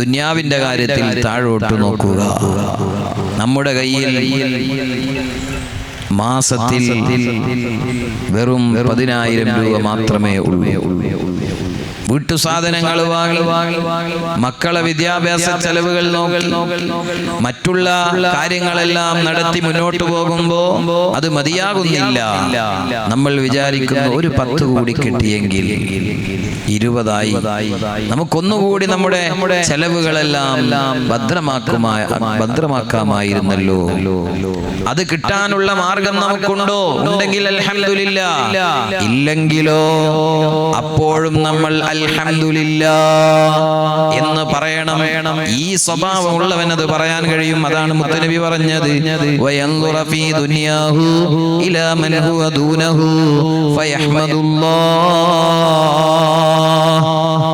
ദുനിയാവിന്റെ കാര്യത്തിൽ താഴോട്ട് നോക്കുക. നമ്മുടെ കയ്യിൽ മാസത്തിൽ വെറും 10,000 രൂപ മാത്രമേ ഉള്ളൂ. വീട്ടു സാധനങ്ങൾ വാങ്ങി, മക്കളെ വിദ്യാഭ്യാസ ചെലവുകൾ നോക്കി, മറ്റുള്ള കാര്യങ്ങളെല്ലാം നടത്തി മുന്നോട്ട് പോകുമ്പോ അത് മതിയാകുന്നില്ല. നമ്മൾ വിചാരിക്കുന്നു ഒരു 10 കൂടി കിട്ടിയെങ്കിൽ 20ആയി, നമുക്കൊന്നുകൂടി നമ്മുടെ ചെലവുകളെല്ലാം ഭദ്രമാക്കാമായിരുന്നല്ലോ. അത് കിട്ടാനുള്ള മാർഗം നമുക്കുണ്ടോ? ഉണ്ടെങ്കിൽ അൽഹംദുലില്ലാഹ്, ഇല്ലെങ്കിലോ അപ്പോഴും നമ്മൾ അൽഹംദുലില്ലാഹ് എന്ന് പറയണം. ഈ സ്വഭാവമുള്ളവൻ അത് പറയാൻ കഴിയും. അതാണ് മുത്തനബി പറഞ്ഞത്, വയൻദുറ ഫീ ദുനിയാഹു ഇലാ മൻ ഹുവ ദൂനഹു ഫയഹ്മദുല്ലാഹ്.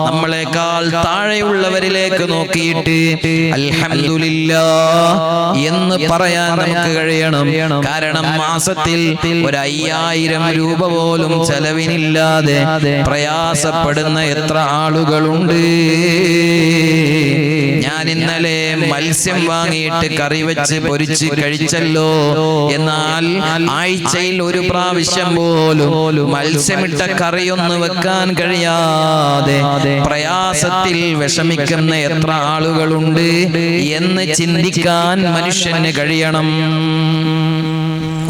നമ്മളെക്കാൾ താഴെയുള്ളവരിലേക്ക് നോക്കിയിട്ട് അൽഹംദുലില്ലാഹ് എന്ന് പറയാൻ നമുക്ക് കഴിയണം. കാരണം മാസത്തിൽ 5000 രൂപ പോലും ചെലവിനില്ലാതെ പ്രയാസപ്പെടുന്ന എത്ര ആളുകളുണ്ട്. ഞാൻ ഇന്നലെ മത്സ്യം വാങ്ങിയിട്ട് കറി വെച്ച് പൊരിച്ച് കഴിച്ചല്ലോ, എന്നാൽ ആഴ്ചയിൽ ഒരു പ്രാവശ്യം പോലും മത്സ്യമിട്ട കറിയൊന്ന് വെക്കാൻ കഴിയാതെ പ്രയാസത്തിൽ വിഷമിക്കുന്ന എത്ര ആളുകളുണ്ട് എന്ന് ചിന്തിക്കാൻ മനുഷ്യന് കഴിയണം.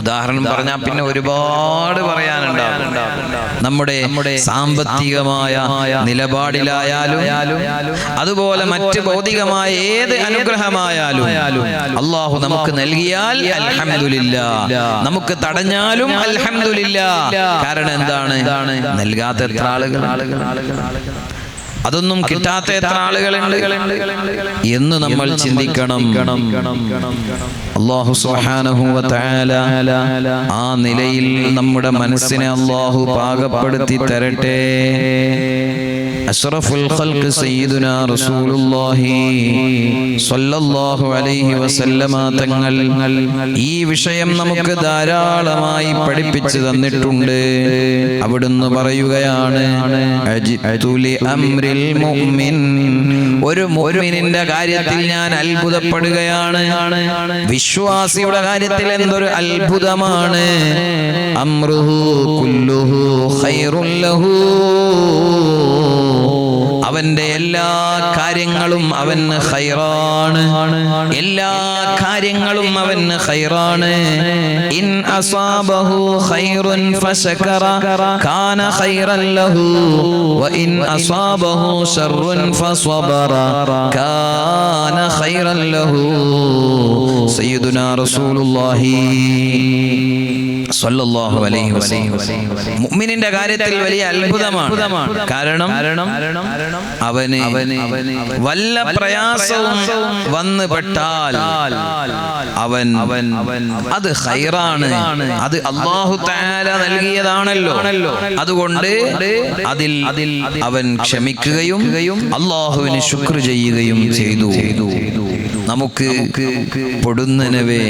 ഉദാഹരണം പറഞ്ഞാൽ പിന്നെ ഒരുപാട് പറയാനുണ്ടാകും. നമ്മുടെ സാമ്പത്തികമായ നിലപാടിലായാലും അതുപോലെ മറ്റ് ഭൗതികമായ ഏത് അനുഗ്രഹമായാലും അല്ലാഹു നമുക്ക് നൽകിയാൽ അൽഹംദുലില്ലാഹ്, നമുക്ക് തടഞ്ഞാലും അൽഹംദുലില്ലാഹ്. കാരണം എന്താണ്? നൽകാത്ത എത്ര ആളുകൾ, അതൊന്നും കിട്ടാത്ത എത്ര ആളുകളുണ്ട് എന്ന് നമ്മൾ ചിന്തിക്കണം. അല്ലാഹു സുബ്ഹാനഹു വ തആല ആ നിലയിൽ നമ്മുടെ മനസ്സിനെ അല്ലാഹു പാകപ്പെടുത്തി തരട്ടെ. അഷ്റഫുൽ ഖൽഖ് സയ്യിദുനാ റസൂലുള്ളാഹി സ്വല്ലല്ലാഹു അലൈഹി വസല്ലമ തങ്ങൾ ഈ വിഷയം നമുക്ക് ധാരാളമായി പഠിപ്പിച്ചു തന്നിട്ടുണ്ട്. അവിടുന്ന് പറയുകയാണ്, അജിതു ലി അംരിൽ മുഅ്മിൻ, ഒരു മുഅ്മിനിന്റെ കാര്യത്തിൽ ഞാൻ അത്ഭുതപ്പെടുകയാണ്. വിശ്വാസിയുടെ കാര്യത്തിൽ എന്തൊരു അത്ഭുതമാണ്. അംറുഹു കുല്ലുഹു ഖൈറുൻ ലഹു, അവന്റെ എല്ലാ കാര്യങ്ങളും അവന് ഖൈറാണ്, എല്ലാ കാര്യങ്ങളും അവന് ഖൈറാണ്. ഇൻ അസാബഹു ഖൈറുൻ ഫശകറ കാന ഖൈറൻ ലഹു വ ഇൻ അസാബഹു ശർറുൻ ഫസ്വബറ കാന ഖൈറൻ ലഹു. സയ്യിദുനാ റസൂലുള്ളാഹി സ്വല്ലല്ലാഹു അലൈഹി വസല്ലം മുഅ്മിനിന്റെ കാര്യത്തിൽ വലിയ അത്ഭുതമാണ്. കാരണം അവന് വല്ല പ്രയാസവും വന്നു പെട്ടാൽ അവൻ അത് ഖൈറാണ്, അത് അല്ലാഹു തആല നൽകിയതാണല്ലോ. അതുകൊണ്ട് അതിൽ അവൻ ക്ഷമിക്കുകയും അല്ലാഹുവിന് ശുക്ർ ചെയ്യുകയും ചെയ്തു. നമുക്ക് പൊടുന്നനവേ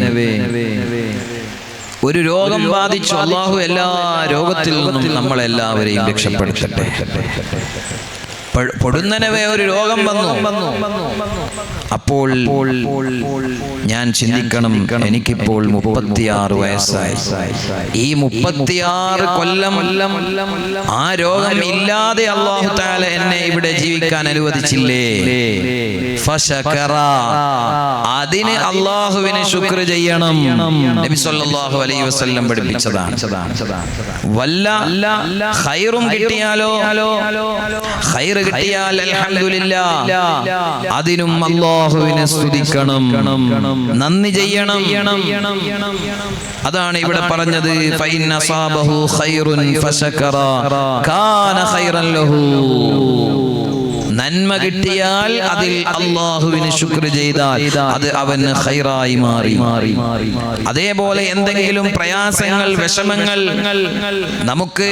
ഒരു രോഗം ബാധിച്ചു, അല്ലാഹു എല്ലാ രോഗത്തിൽ നിന്നും നമ്മളെല്ലാവരെയും രക്ഷപ്പെടുത്തട്ടെ. പൊടുന്നനവേ ഒരു രോഗം വന്നു, അപ്പോൾ ഞാൻ ചിന്തിക്കണം, എനിക്കിപ്പോൾ 36 വയസ്സായി. ഈ 36 കൊല്ലം ആ രോഗം ഇല്ലാതെ അല്ലാഹു തആല എന്നെ ഇവിടെ ജീവിക്കാൻ അനുവദിച്ചില്ലേ? ഫശകറ, അതിന് അല്ലാഹുവിന് ശുക്ർ ചെയ്യണം. നബി സല്ലല്ലാഹു അലൈഹി വസല്ലം പഠിപ്പിച്ചതാണ്. വല്ല ഖൈറും കിട്ടിയാലോ, ഖൈർ കിട്ടിയാൽ അൽഹംദുലില്ലാഹ്, അതിനും അല്ലാഹുവിനെ സ്തുതിക്കണം, നന്ദി ചെയ്യണം. അതാണ് ഇവിടെ പറഞ്ഞത്, ഫഇൻ അസാബഹു ഖൈറുൻ ഫശകറ കാന ഖൈറൻ ലഹു. നന്മ കിട്ടിയാൽ അതിൽ അല്ലാഹുവിന് ശുക്ർ ചെയ്താൽ അത് അവന് ഖൈറായി മാറി. അതേപോലെ എന്തെങ്കിലും പ്രയാസങ്ങൾ, വിഷമങ്ങൾ, നമുക്ക്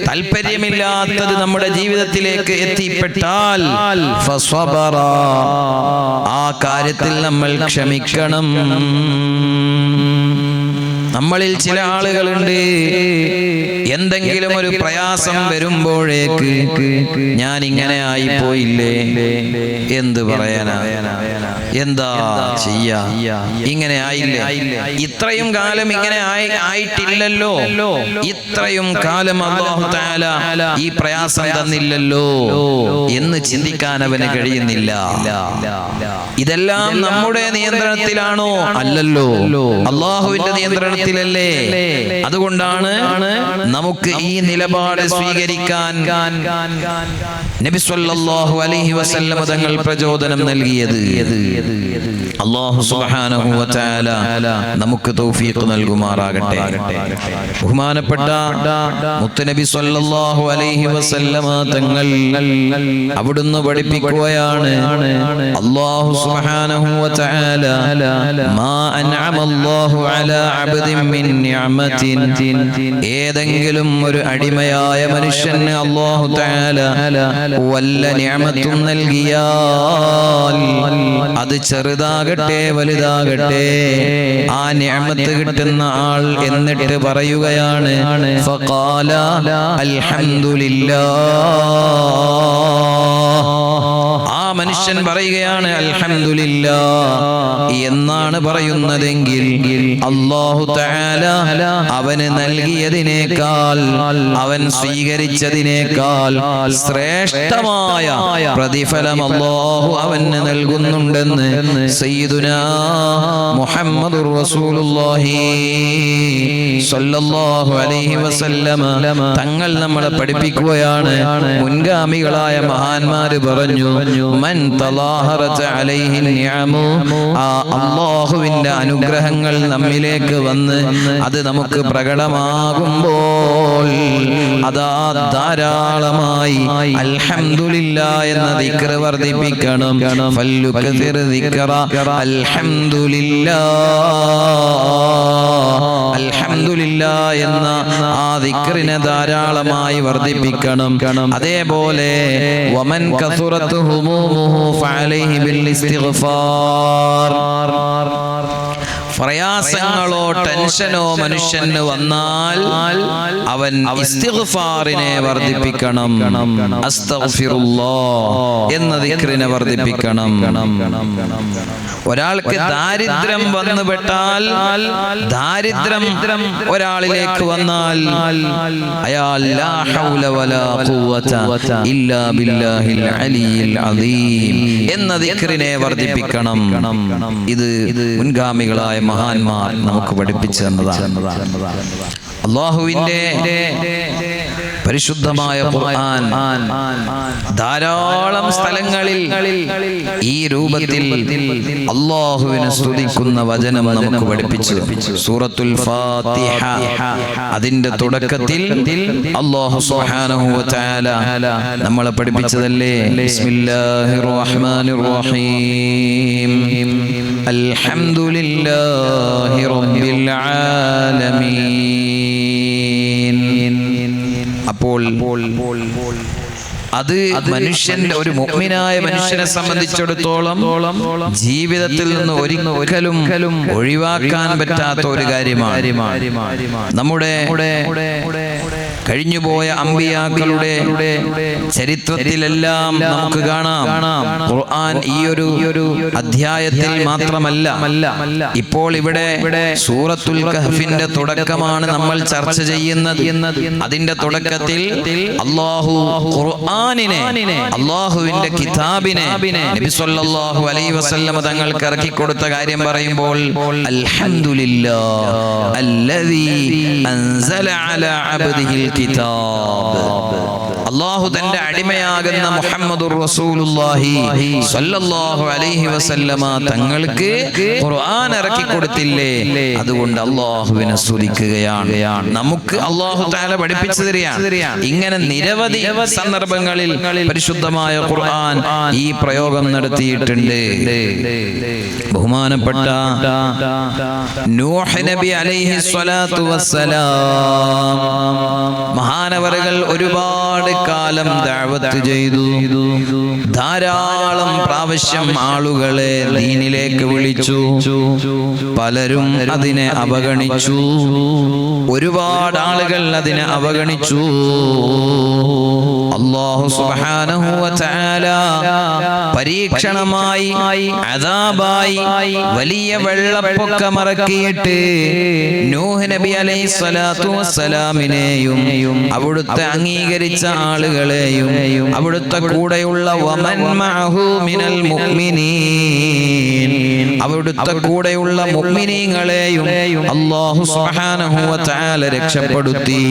താല്പര്യമില്ലാത്തത് നമ്മുടെ ജീവിതത്തിലേക്ക് എത്തിപ്പെട്ടാൽ ഫസ്വബറ, ആ കാര്യത്തിൽ നമ്മൾ ക്ഷമിക്കണം. നമ്മളിൽ ചില ആളുകളുണ്ട്, എന്തെങ്കിലും ഒരു പ്രയാസം വരുമ്പോഴേക്ക് ഞാൻ ഇങ്ങനെ ആയിപ്പോയില്ലേ, എന്ത് പറയാനാ, എന്താ ചെയ്യാ, ഇങ്ങനെ ആയില്ലേ, ഇത്രയും കാലം ഇങ്ങനെ ആയിട്ടില്ലല്ലോ, ഇത്രയും കാലം അല്ലാഹു തആല ഈ പ്രയാസം തന്നില്ലല്ലോ എന്ന് ചിന്തിക്കാൻ അവന് കഴിയുന്നില്ല. ഇതെല്ലാം നമ്മുടെ നിയന്ത്രണത്തിലാണോ? അല്ലല്ലോ, അല്ലാഹുവിന്റെ നിയന്ത്രണത്തിലല്ലേ. അതുകൊണ്ടാണ് നമുക്ക് ഈ നിലപാട് സ്വീകരിക്കാൻ നബി സല്ലല്ലാഹു അലൈഹി വസല്ലം തങ്ങൾ പ്രചോദനം നൽകിയത്. അല്ലാഹു സുബ്ഹാനഹു വ തആല നമുക്ക് തൗഫീഖ് നൽകുമാറാകട്ടെ. ബഹുമാനപ്പെട്ട മുത്തുനബി സല്ലല്ലാഹു അലൈഹി വസല്ലം തങ്ങൾ അവിടുന്ന് പഠിപ്പിക്കുകയാണ്, അല്ലാഹു സുബ്ഹാനഹു വ തആല മാ അൻഅമല്ലാഹു അലാ അബ്ദിൻ മിൻ നിഅമത്തിൻ, ഏതെങ്കിലും ഒരു അടിമയായ മനുഷ്യന് അല്ലാഹു തആല വല്ല നിഅമത്തും നൽകിയാൽ, അത് ചെറുതാകട്ടെ വലുതാകട്ടെ, ആ നിഅമത്ത് കിട്ടുന്ന ആൾ എന്നിട്ട് പറയുകയാണ് ഫഖാല അൽഹംദുലില്ലാഹ്, ആ മനുഷ്യൻ പറയുകയാണ് അൽഹംദുലില്ലാഹ് എന്നാണ് പറയുന്നതെങ്കിൽ അല്ലാഹു തആല അവന് നൽകിയതിനേക്കാൾ, അവൻ സ്വീകരിച്ചതിനേക്കാൾ ശ്രേഷ്ഠമായ പ്രതിഫലം അല്ലാഹു അവന് നൽകുന്നുണ്ടെന്ന് സയ്യിദുനാ മുഹമ്മദുർ റസൂലുള്ളാഹി സ്വല്ലല്ലാഹു അലൈഹി വസല്ലമ തങ്ങൾ നമ്മളെ പഠിപ്പിക്കുകയാണ്. മുൻഗാമികളായ മഹാന്മാര് പറഞ്ഞു, മൻ തലാഹറത അലൈഹി നിഅമു, ആ അല്ലാഹുവിന്റെ അനുഗ്രഹങ്ങൾ നമ്മിലേക്ക് വന്ന് അത് നമുക്ക് പ്രകടമാകുമ്പോൾ അതാ ധാരാളമായി അൽഹംദുലില്ലാഹ് എന്ന ദിക്ർ വർദ്ധിപ്പിക്കണം. ഫല്യുക്സിർ ദിക്റ അൽഹംദുലില്ലാഹ്, അൽഹംദുലില്ലാഹ് എന്ന ആ ദിക്റിനെ ധാരാളമായി വർദ്ധിപ്പിക്കണം. അതേപോലെ വമൻ കസുറത്ത് ഹുമൂമുഹു ഫഅലൈഹി ബിൽ ഇസ്തിഗ്ഫാർ, പ്രയാസങ്ങളോ ടെൻഷനോ മനുഷ്യന് വന്നാൽ അവൻ ഇസ്തിഗ്ഫാറിനെ വർദ്ധിപ്പിക്കണം. അസ്തഗ്ഫിറുല്ലാഹ് എന്ന ദിക്റിനെ വർദ്ധിപ്പിക്കണം. ഒരാൾക്ക് ദാരിദ്ര്യം വന്നുപെട്ടാൽ, ദാരിദ്ര്യം ഒരാളിലേക്ക് വന്നാൽ അയാൾ ലാ ഹൗല വലാ ഖുവത ഇല്ലാ ബില്ലാഹിൽ അലിയിൽ അദീം എന്ന ദിക്റിനെ വർദ്ധിപ്പിക്കണം. ഇത് മുൻഗാമികളായ മഹാന്മാർ നമുക്ക് പഠിപ്പിച്ചു തന്നതാണ്. അല്ലാഹുവിന്റെ പരിശുദ്ധമായ ഖുർആൻ ധാരാളം സ്ഥലങ്ങളിൽ ഈ രൂപത്തിൽ അല്ലാഹുവിനെ സ്തുതിക്കുന്ന വചനം നമുക്ക് പഠിപ്പിച്ചു. സൂറത്തുൽ ഫാത്തിഹ അതിന്റെ തുടക്കത്തിൽ അല്ലാഹു സുബ്ഹാനഹു വ തആല നമ്മളെ പഠിപ്പിച്ചതല്ലേ, ബിസ്മില്ലാഹിർ റഹ്മാനിർ റഹീം അൽഹംദുലില്ലാഹി റബ്ബിൽ ആലമീൻ. അപ്പോൾ അത് മനുഷ്യന്റെ, ഒരു മുഅ്മിനായ മനുഷ്യനെ സംബന്ധിച്ചിടത്തോളം ജീവിതത്തിൽ നിന്ന് ഒരിക്കലും ഒഴിവാക്കാൻ പറ്റാത്ത ഒരു കാര്യമാണ്. നമ്മുടെ കഴിഞ്ഞുപോയ അമ്പിയാക്കളുടെ ചരിത്രത്തിലെല്ലാം നമുക്ക് കാണാം. ഖുർആൻ ഈ ഒരു അധ്യായത്തിൽ മാത്രമല്ല, ഇപ്പോൾ ഇവിടെ സൂറത്തുൽ കഹ്ഫിന്റെ തുടക്കമാണ് നമ്മൾ ചർച്ച ചെയ്യുന്നത്. അതിന്റെ തുടക്കത്തിൽ അല്ലാഹു ഖുർആനിനെ, അല്ലാഹുവിന്റെ കിതാബിനെ നബി സല്ലല്ലാഹു അലൈഹി വസല്ലം തങ്ങൾക്ക് ഇറക്കി കൊടുത്ത കാര്യം പറയുമ്പോൾ അൽഹംദുലില്ലാഹ് അല്ലദീ അൻസല അലാ അബ്ദിഹിൽ കിതാബ്, അല്ലാഹു തന്റെ അടിമയാകുന്ന മുഹമ്മദുർ റസൂലുള്ളാഹി സ്വല്ലല്ലാഹു അലൈഹി വസല്ലമ തങ്ങൾക്ക് ഖുർആൻ ഇറക്കി കൊടുത്തില്ലേ, അതുകൊണ്ട് അല്ലാഹുവിനെ സ്തുതിക്കുകയാണ്. നമുക്ക് അല്ലാഹു തആല പഠിപ്പിച്ചു തരികയാണ്. ഇങ്ങനെ നിരവധി സന്ദർഭങ്ങളിൽ പരിശുദ്ധമായ ഖുർആൻ ഈ പ്രയോഗം നടത്തിയിട്ടുണ്ട്. ബഹുമാനപ്പെട്ട നൂഹ് നബി അലൈഹി സ്വലാത്തു വസ്സലാം മഹാനവറുകൾ ഒരുപാട് കാലം ദഅവത്ത് ചെയ്തു, ധാരാളം പ്രാവശ്യം ആളുകളെ ദീനിലേക്ക് വിളിച്ചു. പലരും അതിനെ അവഗണിച്ചു, ഒരുപാട് ആളുകൾ അതിനെ അവഗണിച്ചു. അല്ലാഹു സുബ്ഹാനഹു വ തആല പരീക്ഷണമായി, അദാബായി വലിയ വെള്ളപ്പൊക്കമിറക്കിയിട്ട് നൂഹ് നബി അലൈഹിസ്സലാത്തു വസ്സലാമിനെയും അവിടുത്തെ അംഗീകരിച്ച ആളുകളെയും അവിടുത്തെ കൂടെയുള്ള വമൻ മഅഹു മിനൽ മുഅ്മിനീൻ, അവിടുത്തെ കൂടെയുള്ള മുഅ്മിനീങ്ങളെയും അല്ലാഹു സുബ്ഹാനഹു വ തആല രക്ഷപ്പെടുത്തി.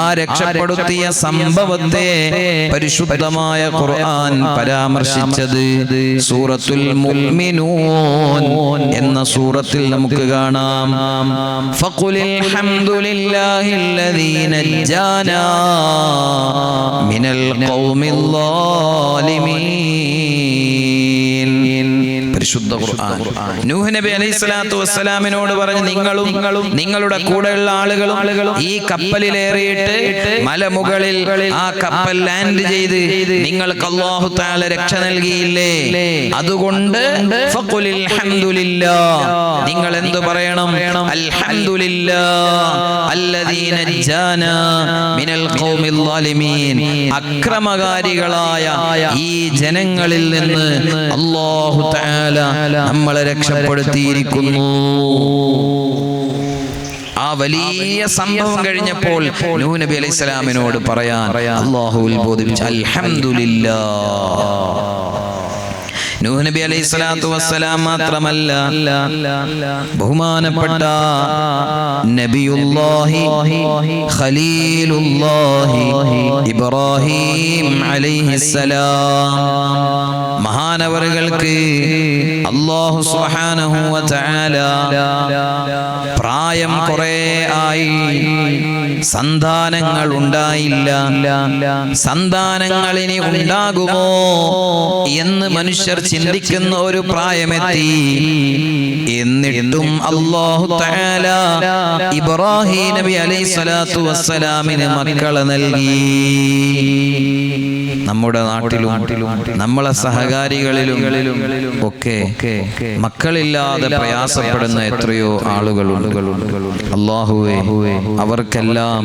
ആ രക്ഷപ്പെടുത്തിയ സംഭവത്തെ പരിശുദ്ധമായ ഖുർആൻ പരാമർശിച്ചത് സൂറത്തുൽ മുഅ്മിനൂൻ എന്ന സൂറത്തിൽ നമുക്ക് കാണാം. ഫഖുലിൽ ഹംദുലില്ലാഹില്ലദീ നജ്ജാനാ മിനൽ ഖൗമിൽ ളാലിമീൻ. പരിശുദ്ധ ഖുർആൻ നൂഹ് നബി അലൈഹിസ്സലാത്തു വസ്സലാമിനോട് പറഞ്ഞു, നിങ്ങളും നിങ്ങളുടെ കൂടെയുള്ള ആളുകളും ഈ കപ്പലിലേറിയിട്ട് മലമുകളിൽ ആ കപ്പൽ ലാൻഡ് ചെയ്ത് നിങ്ങൾക്ക് അല്ലാഹു തആല രക്ഷ നൽകിയില്ലേ? അതുകൊണ്ട് ഫഖുലിൽ ഹംദുലില്ലാഹ്, നിങ്ങൾ എന്തു പറയണം? അൽഹംദുലില്ലാഹ് അല്ലദീ നജ്ജാനാ മിനൽ ഖൗമിൽ ളാലിമീൻ. അക്രമകാരികളായ ഈ ജനങ്ങളിൽ നിന്ന് അല്ലാഹു തആല നമ്മളെ രക്ഷപ്പെടുത്തിയിരിക്കുന്നു. ആ വലിയ സംഭവം കഴിഞ്ഞപ്പോൾ നൂഹ് നബി അലൈഹി സ്വലാമിനോട് പറയാൻ അല്ലാഹു ഉത്ബോധിപ്പിച്ചു, അൽഹംദുലില്ലാഹ്. നൂഹ് നബി അലൈഹി സ്വലാത്തു വസ്സലാം മാത്രമല്ല, ബഹുമാനപ്പെട്ട നബിയുല്ലാഹി ഖലീലുല്ലാഹി ഇബ്രാഹിം അലൈഹിസ്സലാം മഹാനവറുകൾക്ക് അല്ലാഹു സുബ്ഹാനഹു വ തആല പ്രായം കുറേ ആയി, സന്താനങ്ങൾ ഉണ്ടായില്ല. സന്താനങ്ങൾ ഇനി ഉണ്ടാകുമോ എന്ന് മനുഷ്യർ ചിന്തിക്കുന്ന ഒരു പ്രായമെത്തി. എന്നിട്ടും അല്ലാഹു തആല ഇബ്രാഹിം നബി അലൈഹി സ്വലാത്തു വസ്സലാമിന് മക്കളെ നൽകി. നമ്മുടെ നാട്ടിലും നമ്മളെ സഹകാരികളിലും ഒക്കെ മക്കളില്ലാതെ പ്രയാസപ്പെടുന്ന എത്രയോ ആളുകളുണ്ട്. അല്ലാഹുവേ, അവർക്കെല്ലാം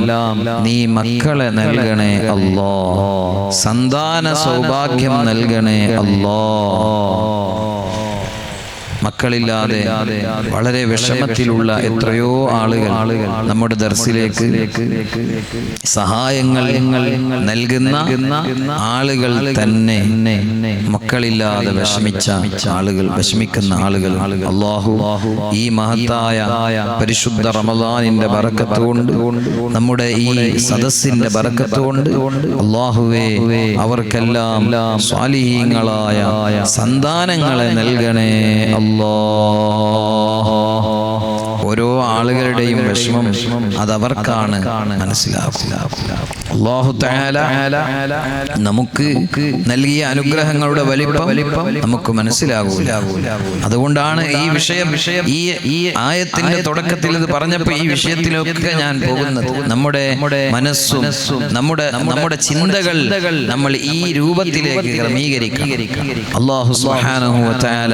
നീ മക്കളെ നൽകണേ അല്ലാ, സന്താന സൗഭാഗ്യം നൽകണേ അല്ലാ. മക്കളില്ലാതെ വളരെ വിഷമത്തിലുള്ള എത്രയോ ആളുകൾ നമ്മുടെ ദർസിലേക്ക് സഹായങ്ങൾ നൽകുന്ന ആളുകൾ തന്നെ മക്കളില്ലാതെ വിഷമിക്കുന്ന ആളുകൾ. അല്ലാഹു ഈ മഹത്തായ പരിശുദ്ധ റമളാനിന്റെ ബറക്കത്ത് കൊണ്ട്, നമ്മുടെ ഈ സദസ്സിന്റെ ബറക്കത്ത് കൊണ്ട് അല്ലാഹുവേ, അവർക്കെല്ലാം സ്വാലിഹീങ്ങളായ സന്താനങ്ങളെ നൽകണേ അല്ലാഹ്. ഓരോ ആളുകളുടെയും വിഷമം അതവർക്കാണ് മനസ്സിലാക്കുക. അല്ലാഹു തആല നമുക്ക് നൽകിയ അനുഗ്രഹങ്ങളുടെ വലിപ്പം നമുക്ക് മനസ്സിലാകൂല. അതുകൊണ്ടാണ് ഈ വിഷയം, ഈ ആയത്തിന്റെ തുടക്കത്തിൽ ഇത് പറഞ്ഞപ്പോൾ ഈ വിഷയത്തിലൊക്കെ ഞാൻ പോകുന്നത്. നമ്മുടെ മനസ്സും നമ്മുടെ ചിന്തകൾ നമ്മൾ ഈ രൂപത്തിലേക്ക് ക്രമീകരിക്കണം. അല്ലാഹു സുബ്ഹാനഹു വ തആല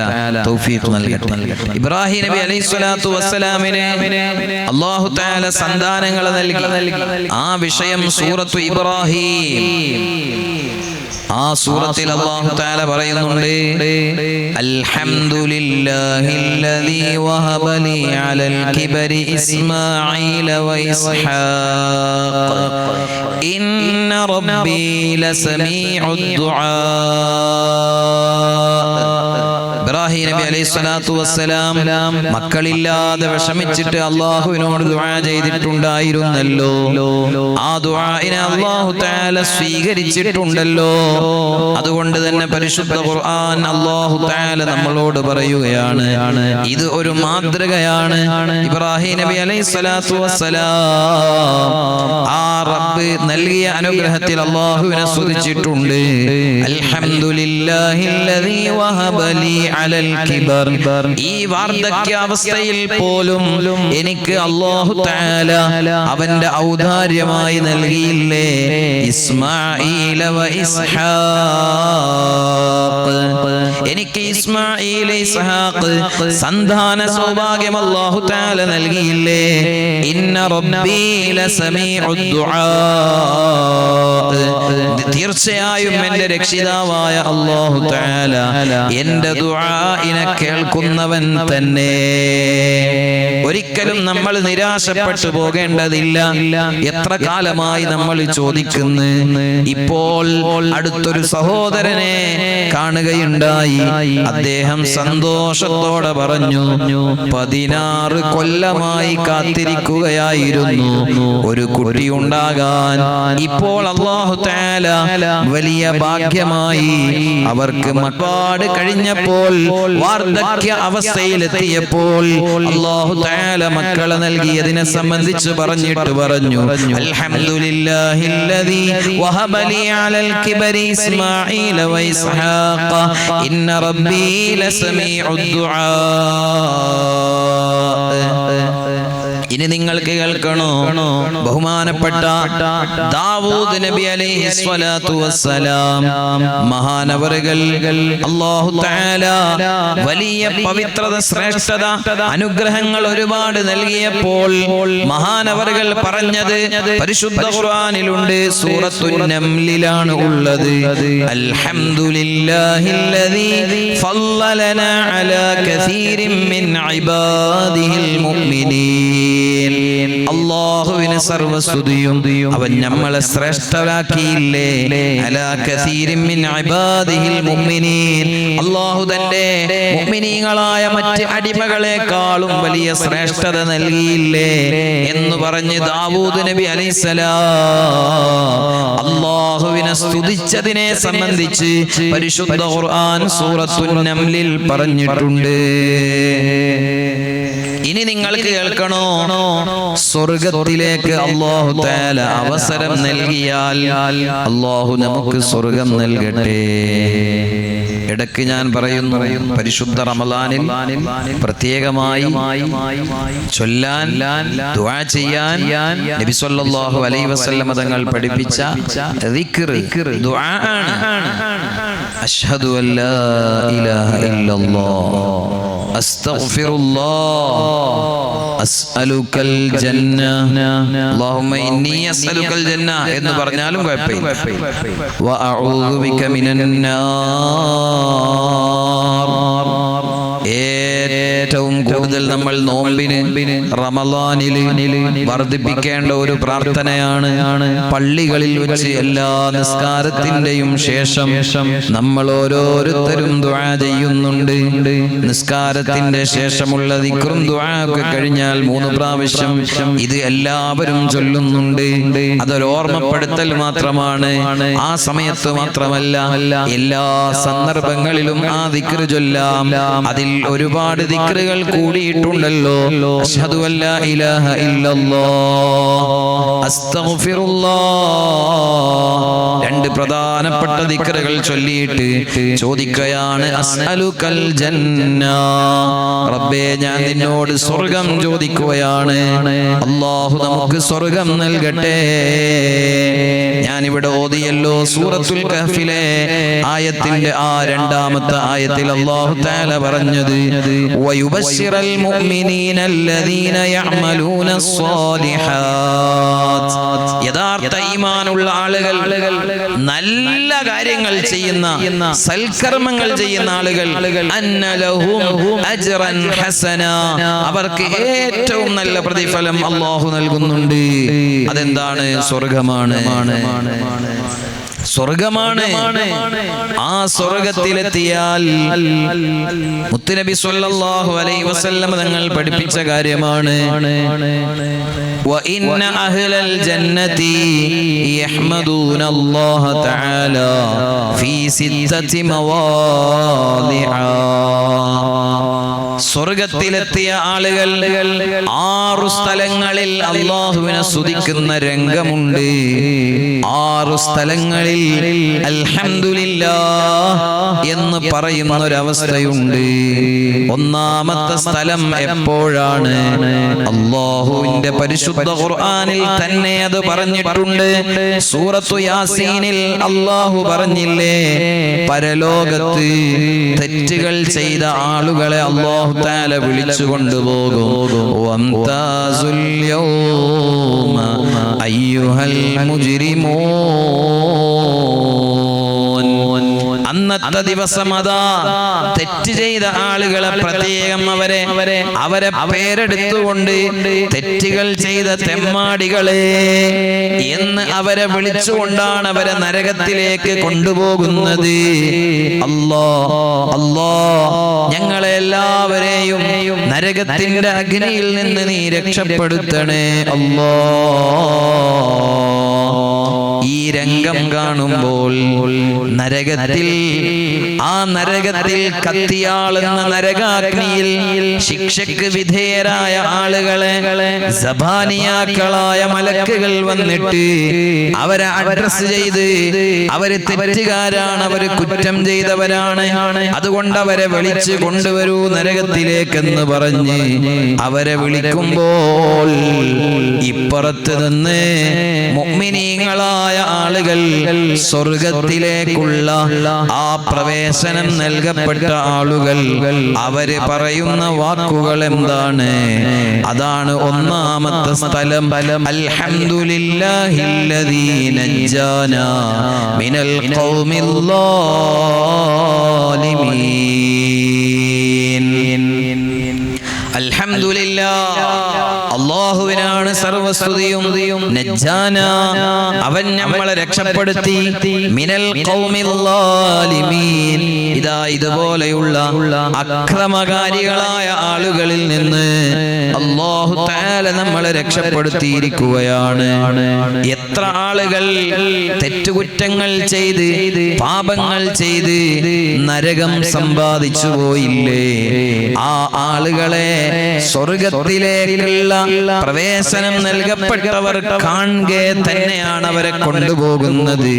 തൗഫീഖ് നൽകട്ടെ. ഇബ്രാഹിം നബി അലൈഹി സ്വലാത്തു വസ്സലാമിനെ അല്ലാഹു തആല സന്താനങ്ങൾ നൽകി. ആ വിഷയം സൂറത്തു ഇബ്രാഹിം, ആ സൂറത്തിൽ അല്ലാഹു തആല പറയുന്നുണ്ട്, അൽഹംദുലില്ലാഹില്ലദീ വഹബ ലീ അലൽ കിബരി ഇസ്മാഈല വ ഇസ്ഹാഖ് ഇന്ന റബ്ബീ ലസമീഉദ് ദുആ. ഇബ്രാഹിം നബി അലൈഹി സ്വലാത്തു വസ്സലാം മക്കളില്ലാതെ വിഷമിച്ചിട്ട് അല്ലാഹുവിനോട് ദുആ ചെയ്തിട്ടുണ്ടായിരുന്നല്ലോ. ആ ദുആഇനെ അല്ലാഹു തആല സ്വീകരിച്ചിട്ടുണ്ടല്ലോ. അതുകൊണ്ട് തന്നെ പരിശുദ്ധ ഖുർആൻ അല്ലാഹു തആല നമ്മളോട് പറയുകയാണ്, ഇത് ഒരു മാതൃകയാണ്. ഇബ്രാഹിം നബി അലൈഹി സ്വലാത്തു വസ്സലാം ആ റബ്ബ് നൽകിയ അനുഗ്രഹത്തിൽ അല്ലാഹുവിനെ സ്തുതിച്ചിട്ടുണ്ട്. അൽഹംദുലില്ലാഹില്ലദീ വഹബ ലീ അലൽ അലൽ കിബർ, ഈ വാർദ്ധക്യാവസ്ഥയിൽ പോലും എനിക്ക് അല്ലാഹു തആല അവന്റെ ഔദാര്യമായി നൽകിയില്ലേ ഇസ്മാഈല വ ഇസ്ഹാഖ്, എനിക്ക് ഇസ്മാഈൽ ഇസ്ഹാഖ് സന്താന സൗഭാഗ്യം അല്ലാഹു തആല നൽകിയില്ലേ. ഇന്ന റബ്ബീ ലസമീഉദ് ദുആ, തീർച്ചയായും എന്റെ രക്ഷിതാവായ അല്ലാഹു തആല എന്റെ ദുആഇനെ കേൾക്കുന്നവൻ തന്നെ. ഒരിക്കലും നമ്മൾ നിരാശപ്പെട്ടു പോകേണ്ടതില്ല. എത്ര കാലമായി നമ്മൾ ചോദിക്കുന്നു. ഇപ്പോൾ അടുത്തൊരു സഹോദരനെ കാണുകയുണ്ടായി. അദ്ദേഹം സന്തോഷത്തോടെ പറഞ്ഞു, 16 കൊല്ലമായി കാത്തിരിക്കുകയായിരുന്നു ഒരു കുട്ടി ഉണ്ടാകാൻ. ഇപ്പോൾ അല്ലാഹു തആല വലിയ ഭാഗ്യമായി അവർക്ക് മക്കള് കഴിഞ്ഞപ്പോൾ വാർദ്ധക്യ അവസ്ഥയിലെത്തിയപ്പോൾ അല്ലാഹു തആല മക്കളെ നൽകിയതിനെ സംബന്ധിച്ച് പറഞ്ഞിട്ട് പറഞ്ഞു, അൽഹംദുലില്ലാഹില്ലദീ വഹബ ലി അലൽ കിബരി ഇസ്മാഈല വ ഇസ്ഹാഖ ഇന്ന റബ്ബീ ലസമീഉദ് ദുആ. ഇനി നിങ്ങൾക്ക് കേൾക്കണോ, ബഹുമാനപ്പെട്ട ദാവൂദ് നബി അലൈഹി സ്വലാത്തു വസ്സലാം മഹാനവറുകൾ അല്ലാഹു തആല വലിയ പവിത്രത, ശ്രേഷ്ഠത, അനുഗ്രഹങ്ങൾ ഒരുപാട് നൽകിയപ്പോൾ മഹാനവറുകൾ പറഞ്ഞത് പരിശുദ്ധ ഖുർആനിലുണ്ട്, സൂറത്തുൻ നംലിലാണ് ഉള്ളത്. അൽഹംദുലില്ലാഹില്ലദീ ഫളലനാ അലാ കസീരിൻ മിൻ ഇബാദിഹിൽ മുഅ്മിനീൻ. അല്ലാഹുവിന് സർവസ്തുതിയും, അവൻ നമ്മളെ ശ്രേഷ്ഠരാക്കിയില്ലേ. അലാ കസീരിൻ മിൻ ഇബാദിഹിൽ മുഅ്മിനീൻ, അല്ലാഹു തന്റെ മുഅ്മിനീങ്ങളായ മറ്റ് അടിമകളെക്കാളും വലിയ ശ്രേഷ്ഠത നൽകിയില്ലേ എന്ന് പറഞ്ഞ് ദാവൂദ് നബി അലൈഹിസ്സലാം അല്ലാഹുവിനെ സ്തുതിച്ചതിനെ സംബന്ധിച്ച് പരിശുദ്ധ ഖുർആൻ സൂറത്തുൻ നംലിൽ പറഞ്ഞിട്ടുണ്ട്. ഇനി നിങ്ങൾക്ക് കേൾക്കണോ, സ്വർഗത്തിലേക്ക് അല്ലാഹു തആല അവസരം നൽകിയാൽ അല്ലാഹു നമുക്ക് സ്വർഗം നൽകട്ടെ. ഇടയ്ക്ക് ഞാൻ പറയുന്നു, പരിശുദ്ധ റമളാനിൽ പ്രത്യേകമായി ചൊല്ലാൻ, ദുആ ചെയ്യാൻ നബി സല്ലല്ലാഹു അലൈഹി വസല്ലം തങ്ങൾ പഠിപ്പിച്ച ദിക്ർ ദുആ ആണ്. അശ്ഹദു അല്ലാ ഇലാഹ ഇല്ലല്ലാഹ് അസ്തഗ്ഫിറുല്ലാഹ് അസ്അലുക്കൽ ജന്ന അല്ലാഹുമ്മ ഇന്നി അസ്അലുക്കൽ ജന്ന എന്ന് പറഞ്ഞാലും കുഴപ്പമില്ല. വ അഊദു ബിക മിനൻ നാർ. ഏറ്റവും കൂടുതൽ നമ്മൾ നോമ്പിന് റമളാനിൽ വർദ്ധിപ്പിക്കേണ്ട ഒരു പ്രാർത്ഥനയാണ്. പള്ളികളിൽ വെച്ച് എല്ലാ നിസ്കാരത്തിന്റെയും ശേഷം നമ്മൾ ഓരോരുത്തരും ദുആ ചെയ്യുന്നുണ്ട്. നിസ്കാരത്തിന്റെ ശേഷമുള്ള ദിക്റും ദുആ ഒക്കെ കഴിഞ്ഞാൽ 3 പ്രാവശ്യം ഇത് എല്ലാവരും ചൊല്ലുന്നുണ്ട്. അതൊരു ഓർമ്മപ്പെടുത്തൽ മാത്രമാണ്. ആ സമയത്ത് മാത്രമല്ല, എല്ലാ സന്ദർഭങ്ങളിലും ആ ദിക്ർ ചൊല്ലാം. അതിൽ ഒരുപാട് ദിക്റുകൾ കൂടിയിട്ടുണ്ടല്ലോ. അശ്ഹദു അല്ലാ ഇലാഹ ഇല്ലല്ലാഹ് അസ്തഗ്ഫിറുല്ലാഹ്. 2 പ്രധാനപ്പെട്ട ദിക്റുകൾ ചൊല്ലിയിട്ട് ചോദിക്കുകയാണ്, അസ്അലുക്കൽ ജന്ന, റബ്ബേ ഞാൻ നിന്നോട് സ്വർഗം ചോദിക്കുകയാണ്. അല്ലാഹു നമുക്ക് സ്വർഗം നൽകട്ടെ. ഞാനിവിടെ ഓതിയല്ലോ സൂറത്തുൽ കഹ്ഫിലെ ആയത്തിന്റെ ആ 2ാമത്തെ ആയത്തിൽ അല്ലാഹു തആല പറഞ്ഞത്, വയുബശ്ശിറൽ മുഅ്മിനീന അല്ലദീന യഅമലൂന സ്വാലിഹാത്ത്. യഥാർത്ഥ ഈമാനുള്ള ആളുകൾ, നല്ല കാര്യങ്ങൾ ചെയ്യുന്ന, സൽക്കർമ്മങ്ങൾ ചെയ്യുന്ന ആളുകൾ, അന്ന ലഹും അജ്റൻ ഹസന, അവർക്ക് ഏറ്റവും നല്ല പ്രതിഫലം അല്ലാഹു നൽകുന്നുണ്ട്. അതെന്താണ്? സ്വർഗ്ഗമാണ്. സ്വർഗ്ഗമാണ്. ആ സ്വർഗ്ഗത്തിലെത്തിയാൽ മുത്തുനബി സ്വല്ലല്ലാഹു അലൈഹി വസല്ലം തങ്ങൾ പഠിപ്പിച്ച കാര്യമാണ്, وإن أهل الجنة يحمدون الله تعالى في 6 مواضع. സ്വർഗത്തിലെത്തിയ ആളുകൾ 6 സ്ഥലങ്ങളിൽ അല്ലാഹുവിനെ സ്തുതിക്കുന്ന രംഗമുണ്ട്. 6 സ്ഥലങ്ങളിൽ അൽഹംദുലില്ലാഹ് എന്ന് പറയുന്ന ഒരവസ്ഥയുണ്ട്. ഒന്നാമത്തെ സ്ഥലം എപ്പോഴാണ്? അല്ലാഹുവിന്റെ പരിശുദ്ധ ഖുർആനിൽ തന്നെ അത് പറഞ്ഞിട്ടുണ്ട്. സൂറത്തു യാസീനിൽ അല്ലാഹു പറഞ്ഞില്ലേ, പരലോകത്ത് തെറ്റുകൾ ചെയ്ത ആളുകളെ അല്ലാഹു തആല വിളിച്ചു കൊണ്ടുപോകും. വംതാസുൽ യൗമ അയ്യുഹൽ മുജ്രിമൂൻ. അന്നത്തെ ദിവസം അതാ തെറ്റ് ചെയ്ത ആളുകളെ പ്രത്യേകം അവരെ പേരെടുത്തുകൊണ്ട് തെറ്റുകൾ ചെയ്ത തെമ്മാടികളെ എന്ന് അവരെ വിളിച്ചുകൊണ്ടാണ് അവരെ നരകത്തിലേക്ക് കൊണ്ടുപോകുന്നത്. അല്ലാ ഞങ്ങളെ എല്ലാവരെയും നരകത്തിന്റെ അഗ്നിയിൽ നിന്ന് നീ രക്ഷപ്പെടുത്തണേ അല്ലാ. ഈ രംഗം കാണുമ്പോൾ നരകത്തിൽ കത്തിയാളുന്ന നരകാഗ്നിയിൽ ശിക്ഷയ്ക്ക് വിധേയരായ ആളുകളെ സബാനിയാക്കളായ മലക്കുകൾ വന്നിട്ട് അവരെ അഡ്രസ് ചെയ്ത് അവര് തെറ്റുകാരാണ്, അവര് കുറ്റം ചെയ്തവരാണ്, അതുകൊണ്ട് അവരെ വിളിച്ച് കൊണ്ടുവരൂ നരകത്തിലേക്കെന്ന് പറഞ്ഞ് അവരെ വിളിക്കുമ്പോൾ ഇപ്പുറത്ത് നിന്ന് മുഅ്മിനീങ്ങളായ ആളുകൾ സ്വർഗത്തിലേക്കുള്ള ആ പ്രവേശനം നൽകപ്പെട്ട ആളുകൾ അവര് പറയുന്ന വാക്കുകൾ എന്താണ്? അതാണ് ഒന്നാമത്തെ സ്ഥലം. അൽഹംദുലില്ലാഹില്ലദീ നജ്ജാനാ മിനൽ ഖൗമിൽ ളാലിമീൻ. അൽഹംദുലില്ലാഹ്, അല്ലാഹുവിനാണ് സർവസ്തുതിയും. നജ്ജാന, അവൻ നമ്മളെ രക്ഷപ്പെടുത്തി. മിനൽ ഖൗമിൽ ളാലിമീൻ, ഇതാ ഇതുപോലെയുള്ള അക്രമകാരികളായ ആളുകളിൽ നിന്ന് അല്ലാഹു തആല നമ്മളെ രക്ഷപ്പെടുത്തിയിരിക്കുകയാണ്. എത്ര ആളുകൾ തെറ്റുകുറ്റങ്ങൾ ചെയ്ത് പാപങ്ങൾ ചെയ്ത് നരകം സമ്പാദിച്ചു പോയില്ലേ? ആ ആളുകളെ സ്വർഗത്തിലേക്കുള്ള പ്രവേശനം നൽകപ്പെട്ടവർ കാണുക തന്നെയാണ് അവരെ കൊണ്ടുപോകുന്നത്.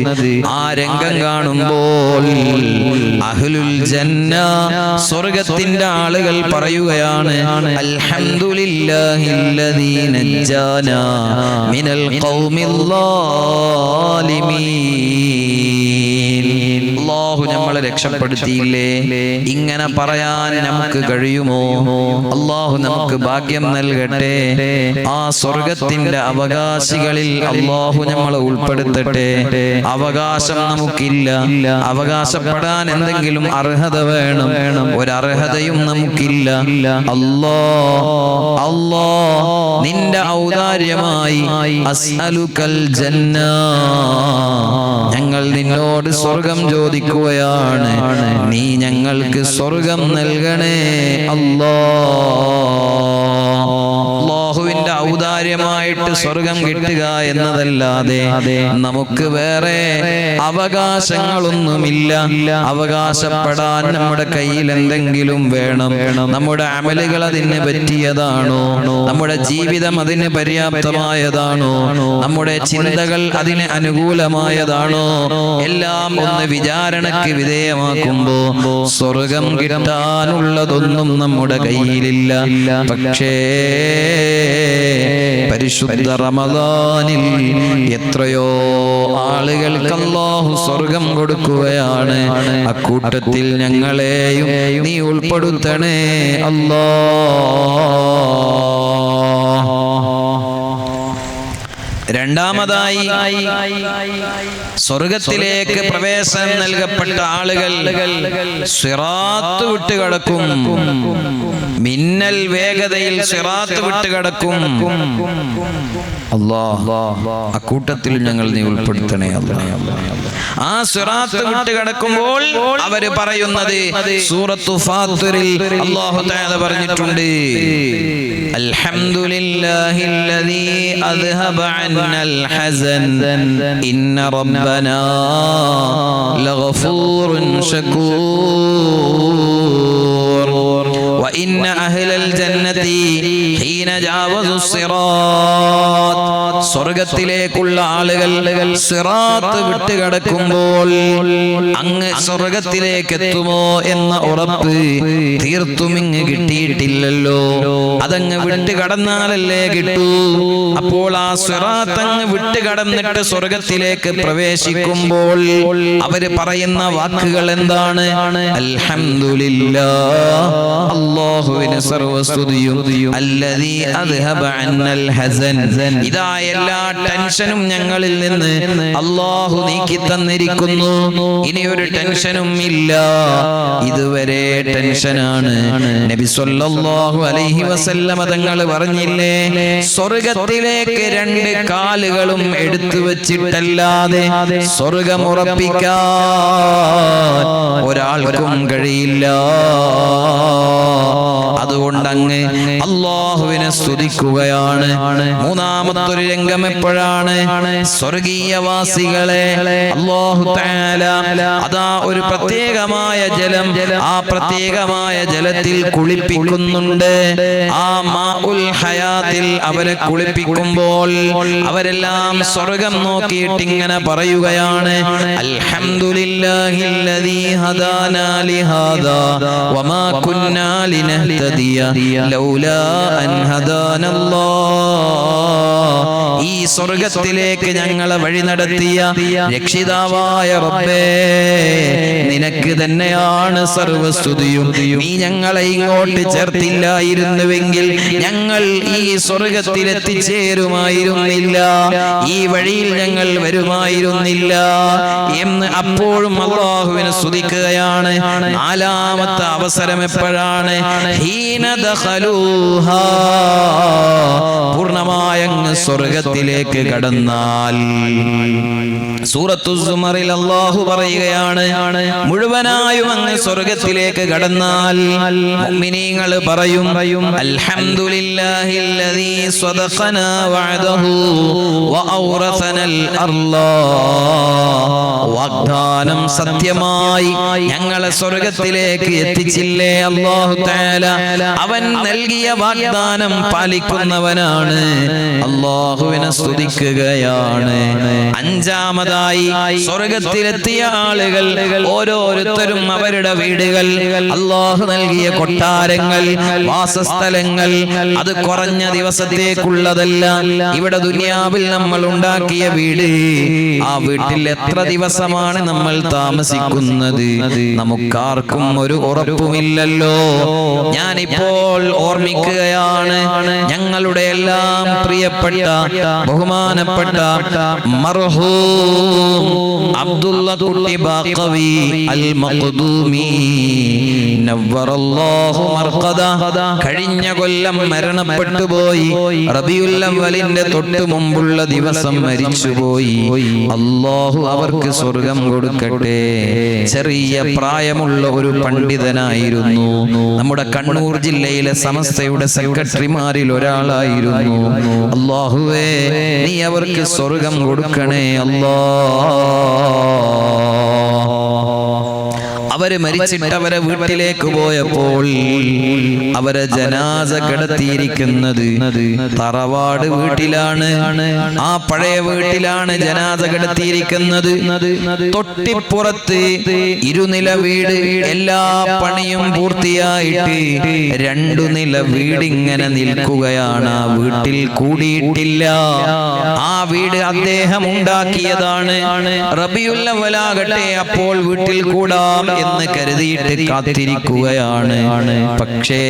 ആ രംഗം കാണുമ്പോൾ അഹ്ലുൽ ജന്ന, സ്വർഗത്തിന്റെ ആളുകൾ പറയുകയാണ്, അൽഹംദുലില്ലാഹില്ലദീ നജ്ജാനാ മിനൽ ഖൗമിൽ ളാലിമീൻ. അല്ലാഹു നമ്മളെ രക്ഷപ്പെടുത്തിയില്ലേ? ഇങ്ങനെ പറയാൻ നമുക്ക് കഴിയുമോ? അല്ലാഹു നമുക്ക് ഭാഗ്യം നൽകട്ടെ. ആ സ്വർഗത്തിന്റെ അവകാശികളിൽ അല്ലാഹു നമ്മളെ ഉൾപ്പെടുത്തട്ടെ. അവകാശം നമുക്കില്ല. അവകാശപ്പെടാൻ എന്തെങ്കിലും അർഹത വേണം. ഒരർഹതയും നമുക്കില്ല. അല്ലാ നിന്റെ ഔദാര്യമായി അസ്അലുകൽ ജന്ന, ഞങ്ങൾ നിന്നോട് സ്വർഗം ചോദിക്കുകയാണ്. നീ ഞങ്ങൾക്ക് സ്വർഗം നൽകണേ അല്ലാ. അല്ലാഹുവിന്റെ ഔദാര്യമായിട്ട് സ്വർഗം കിട്ടുക എന്നതല്ലാതെ നമുക്ക് വേറെ അവകാശങ്ങളൊന്നുമില്ല. അവകാശപ്പെടാൻ നമ്മുടെ കയ്യിൽ എന്തെങ്കിലും വേണം. നമ്മുടെ അമലുകൾ അതിന് പറ്റിയതാണോ? നമ്മുടെ ജീവിതം അതിന് പര്യാപ്തമായതാണോ? നമ്മുടെ ചിന്തകൾ അതിന് അനുകൂലമായതാണോ? എല്ലാം ഒന്ന് വിചാരണയ്ക്ക് വിധേയമാക്കുമ്പോ സ്വർഗം കിട്ടാനുള്ളതൊന്നും നമ്മുടെ കയ്യിലില്ല. പക്ഷേ പരിശുദ്ധ റമദാനിൽ എത്രയോ ആളുകൾക്ക് അല്ലാഹു സ്വർഗം കൊടുക്കുകയാണ്. അക്കൂട്ടത്തിൽ ഞങ്ങളെയും നീ ഉൾപ്പെടുത്തണേ അല്ലാ. രണ്ടാമതായി സ്വർഗത്തിലേക്ക് പ്രവേശനം നൽകപ്പെട്ട ആളുകൾ സിറാത്ത് വിട്ടുകടക്കും. മിന്നൽ വേഗതയിൽ സിറാത്ത് വിട്ടുകടക്കും. അല്ലാഹ് അക്കൂട്ടത്തിൽ ഞങ്ങൾ നീ ഉൾപ്പെടുത്തണേ അല്ലാഹ്. ആ സിറാത്ത് വിട്ടുകടക്കുമ്പോൾ അവര് പറയുന്നത് സൂറത്തു ഫാത്തിറിൽ അല്ലാഹു തആല പറഞ്ഞിട്ടുണ്ട്, അൽഹംദുലില്ലാഹില്ലദീ അദ്ഹബ അന്നൽ ഹസൻ ഇന്ന റബ്ബനാ ലഗഫൂറുൻ ശകൂർ വഇന്ന വഇന്ന അഹ്ലൽ ജന്നതി ഹീന ജാവസു സിറാത്ത് സ്വർഗ്ഗത്തിലേക്കുള്ള ആളുകൾ സിറാത്ത് വിട്ടുകടക്കുമ്പോൾ അങ്ങ് സ്വർഗ്ഗത്തിലേക്ക് എത്തുമോ എന്ന ഉറപ്പ് തീർത്തും ഇങ്ങ് കിട്ടിയിട്ടില്ലല്ലോ. അതങ്ങ് വിട്ടുകടന്നാലല്ലേ കിട്ടൂ. അപ്പോൾ ആ സിറാത്ത് അങ്ങ് വിട്ടുകടന്നിട്ട് സ്വർഗ്ഗത്തിലേക്ക് പ്രവേശിക്കുമ്പോൾ അവര് പറയുന്ന വാക്കുകൾ എന്താണ്? അൽഹംദുലില്ലാഹ്, അല്ലാഹുവിന് സർവസ്തുതിയും, അല്ലദീ അദ്ഹബ അന്നൽ ഹസൻ, ഇതാ എല്ലാ ടെൻഷനും ഞങ്ങളിൽ നിന്ന് അല്ലാഹു നീക്കി തന്നിരിക്കുന്നു. ഇനി ഒരു ടെൻഷനും ഇല്ല. ഇതുവരെ ടെൻഷനാണ്. നബി സല്ലല്ലാഹു അലൈഹി വസല്ലം തങ്ങൾ പറഞ്ഞില്ലേ, സ്വർഗ്ഗത്തിലേക്ക് രണ്ട് കാലുകളും എടുത്തു വെച്ചിട്ടല്ലാതെ സ്വർഗ്ഗം ഉറപ്പിക്കാൻ ഒരാൾക്കും കഴിയില്ല. അതുകൊണ്ട് അങ്ങ് അല്ലാഹുവിനെ സ്തുതിക്കുകയാണ്. മൂന്നാമത്തൊരു രംഗം എപ്പോഴാണ്? സ്വർഗീയവാസികളെ അല്ലാഹു തആല അതാ ഒരു പ്രത്യേകമായ ജലം, ആ പ്രത്യേകമായ ജലത്തിൽ കുളിപ്പിക്കുന്നുണ്ട്. ആ മാഉൽ ഹയാത്തിൽ അവരെ കുളിപ്പിക്കുമ്പോൾ അവരെല്ലാം സ്വർഗം നോക്കിയിട്ട് ഇങ്ങനെ പറയുകയാണ്, അൽഹംദുലില്ലാഹില്ലദീ ഹദാനാ ലിഹാദാ വമാ കുന്നാ ലിനഹ്തദിയ ലൗലാ അൻ ഹദാനല്ലാഹ്. ഈ സ്വർഗത്തിലേക്ക് ഞങ്ങളെ വഴി നടത്തിയ രക്ഷിതാവായ റബ്ബേ, നിനക്ക് തന്നെയാണ് സർവസ്തുതിയും. നീ ഞങ്ങളെ ഇങ്ങോട്ട് ചേർത്തില്ലായിരുന്നുവെങ്കിൽ ഞങ്ങൾ ഈ സ്വർഗത്തിൽ എത്തിച്ചേരുമായിരുന്നില്ല, ഈ വഴിയിൽ ഞങ്ങൾ വരുമായിരുന്നില്ല എന്ന് അപ്പോഴും അല്ലാഹുവിനെ സ്തുതിക്കുകയാണ്. നാലാമത്തെ അവസരം എപ്പോഴാണ്? ഹീന ദഖലൂഹാ, പൂർണ്ണമായ സ്വർഗത്തിലേക്ക് കടന്നാൽ. സൂറത്തുൽ സുമറിൽ അല്ലാഹു പറയുകയാണ്, മുഴുവനായും അങ്ങ് സ്വർഗത്തിലേക്ക് കടന്നാൽ മുഅ്മിനീങ്ങൾ പറയും, അൽഹംദുലില്ലാഹില്ലദീ സ്വദഖനാ വഅദഹു വഔറസനൽ അർള. വാഗ്ദാനം സത്യമായി ഞങ്ങളെ സ്വർഗത്തിലേക്ക് എത്തിച്ചില്ലേ അല്ലാഹു തആല, അവൻ നൽകിയ വാഗ്ദാനം പാലിക്കുന്നവനാണ്. അല്ലാഹുവിനെ സ്തുതിക്കുകയാണ്. അഞ്ചാമതായി സ്വർഗത്തിലെത്തിയ ആളുകൾ ഓരോരുത്തരും അവരുടെ വീടുകൾ, അല്ലാഹു നൽകിയ കൊട്ടാരങ്ങൾ, വാസസ്ഥലങ്ങൾ, അത് കുറഞ്ഞ ദിവസത്തേക്കുള്ളതല്ല. ഇവിടെ ദുനിയാവിൽ നമ്മൾ ഉണ്ടാക്കിയ വീട്, ആ വീട്ടിൽ എത്ര ദിവസമാണ് നമ്മൾ താമസിക്കുന്നത് നമുക്കാർക്കും ഒരു ഉറപ്പുമില്ലല്ലോ. ഞാനിപ്പോൾ ഓർമ്മിക്കുകയാണ്, ഞങ്ങളുടെ എല്ലാം പ്രിയപ്പെട്ട ബഹുമാനപ്പെട്ട മർഹൂം അബ്ദുള്ള കുട്ടി ബാഖവി അൽ മഖ്ദൂമി നവ്വറല്ലാഹു മർഖദ കഴിഞ്ഞ കൊല്ലം മരണപ്പെട്ടു പോയി. റബീഉൽ അവ്വലിന്റെ തൊട്ട് മുമ്പുള്ള ദിവസം മരിച്ചുപോയി. അല്ലാഹു അവർക്ക് സ്വർഗം കൊടുക്കട്ടെ. ചെറിയ പ്രായമുള്ള ഒരു പണ്ഡിതനായിരുന്നു. നമ്മുടെ കണ്ണൂർ ജില്ലയിലെ സമസ്തയുടെ സെക്രട്ടറിമാരിൽ ഒരാളായിരുന്നു. അല്ലാഹുവേ, നീ അവർക്ക് സ്വർഗം കൊടുക്കണേ അല്ലാ. അവര് മരിച്ചിട്ട് അവരെ വീട്ടിലേക്ക് പോയപ്പോൾ അവരെ ജനാസ കിടത്തിയിരിക്കുന്നത് തറവാട് വീട്ടിലാണ്. ആ പഴയ വീട്ടിലാണ് ജനാസ കിടത്തിയിരിക്കുന്നത്. തൊട്ടിപ്പുറത്ത് ഇരുനില വീട്, എല്ലാ പണിയും പൂർത്തിയായിട്ട് 2 നില വീട് ഇങ്ങനെ നിൽക്കുകയാണ്. ആ വീട്ടിൽ കൂടിയിട്ടില്ല. ആ വീട് അദ്ദേഹം ഉണ്ടാക്കിയതാണ്. റബീഉൽ അവ്വലാകട്ടെ അപ്പോൾ വീട്ടിൽ കൂടാം എന്ന് കരുതിയിട്ട് കാത്തിരിക്കുകയാണ്. പക്ഷേ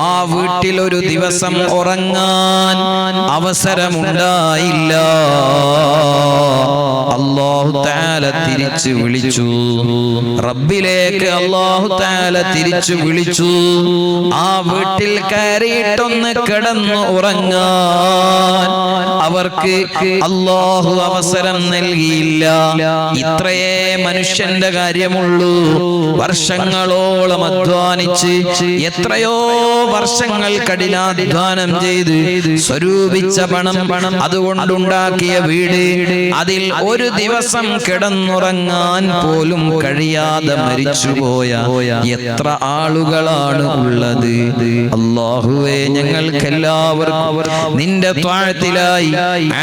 ആ വീട്ടിൽ ഒരു ദിവസം ഉറങ്ങാൻ അവസരമുണ്ടായില്ല. അല്ലാഹു തആല തിരിച്ചു വിളിച്ചു. റബ്ബിലേക്ക് അല്ലാഹു തആല തിരിച്ചു വിളിച്ചു. ആ വീട്ടിൽ കയറിയിട്ടൊന്ന് കിടന്നു ഉറങ്ങാൻ അവർക്ക് അല്ലാഹു അവസരം നൽകിയില്ല. ഇത്രയേ മനുഷ്യന്റെ കാര്യമുള്ളൂ. ഉള്ളൂ. വർഷങ്ങളോളം അധ്വാനിച്ച് എത്രയോ വർഷങ്ങൾ കഠിനാധ്വാനം ചെയ്ത് സ്വരൂപിച്ച പണം, അതുകൊണ്ടുണ്ടാക്കിയ വീട്, അതിൽ ഒരു ദിവസം കിടന്നുറങ്ങാൻ പോലും കഴിയാതെ മരിച്ചുപോയ എത്ര ആളുകളാണ് ഉള്ളത്. അല്ലാഹുവേ, ഞങ്ങൾക്കെല്ലാവർക്കും നിന്റെ ത്വാഅത്തിലായി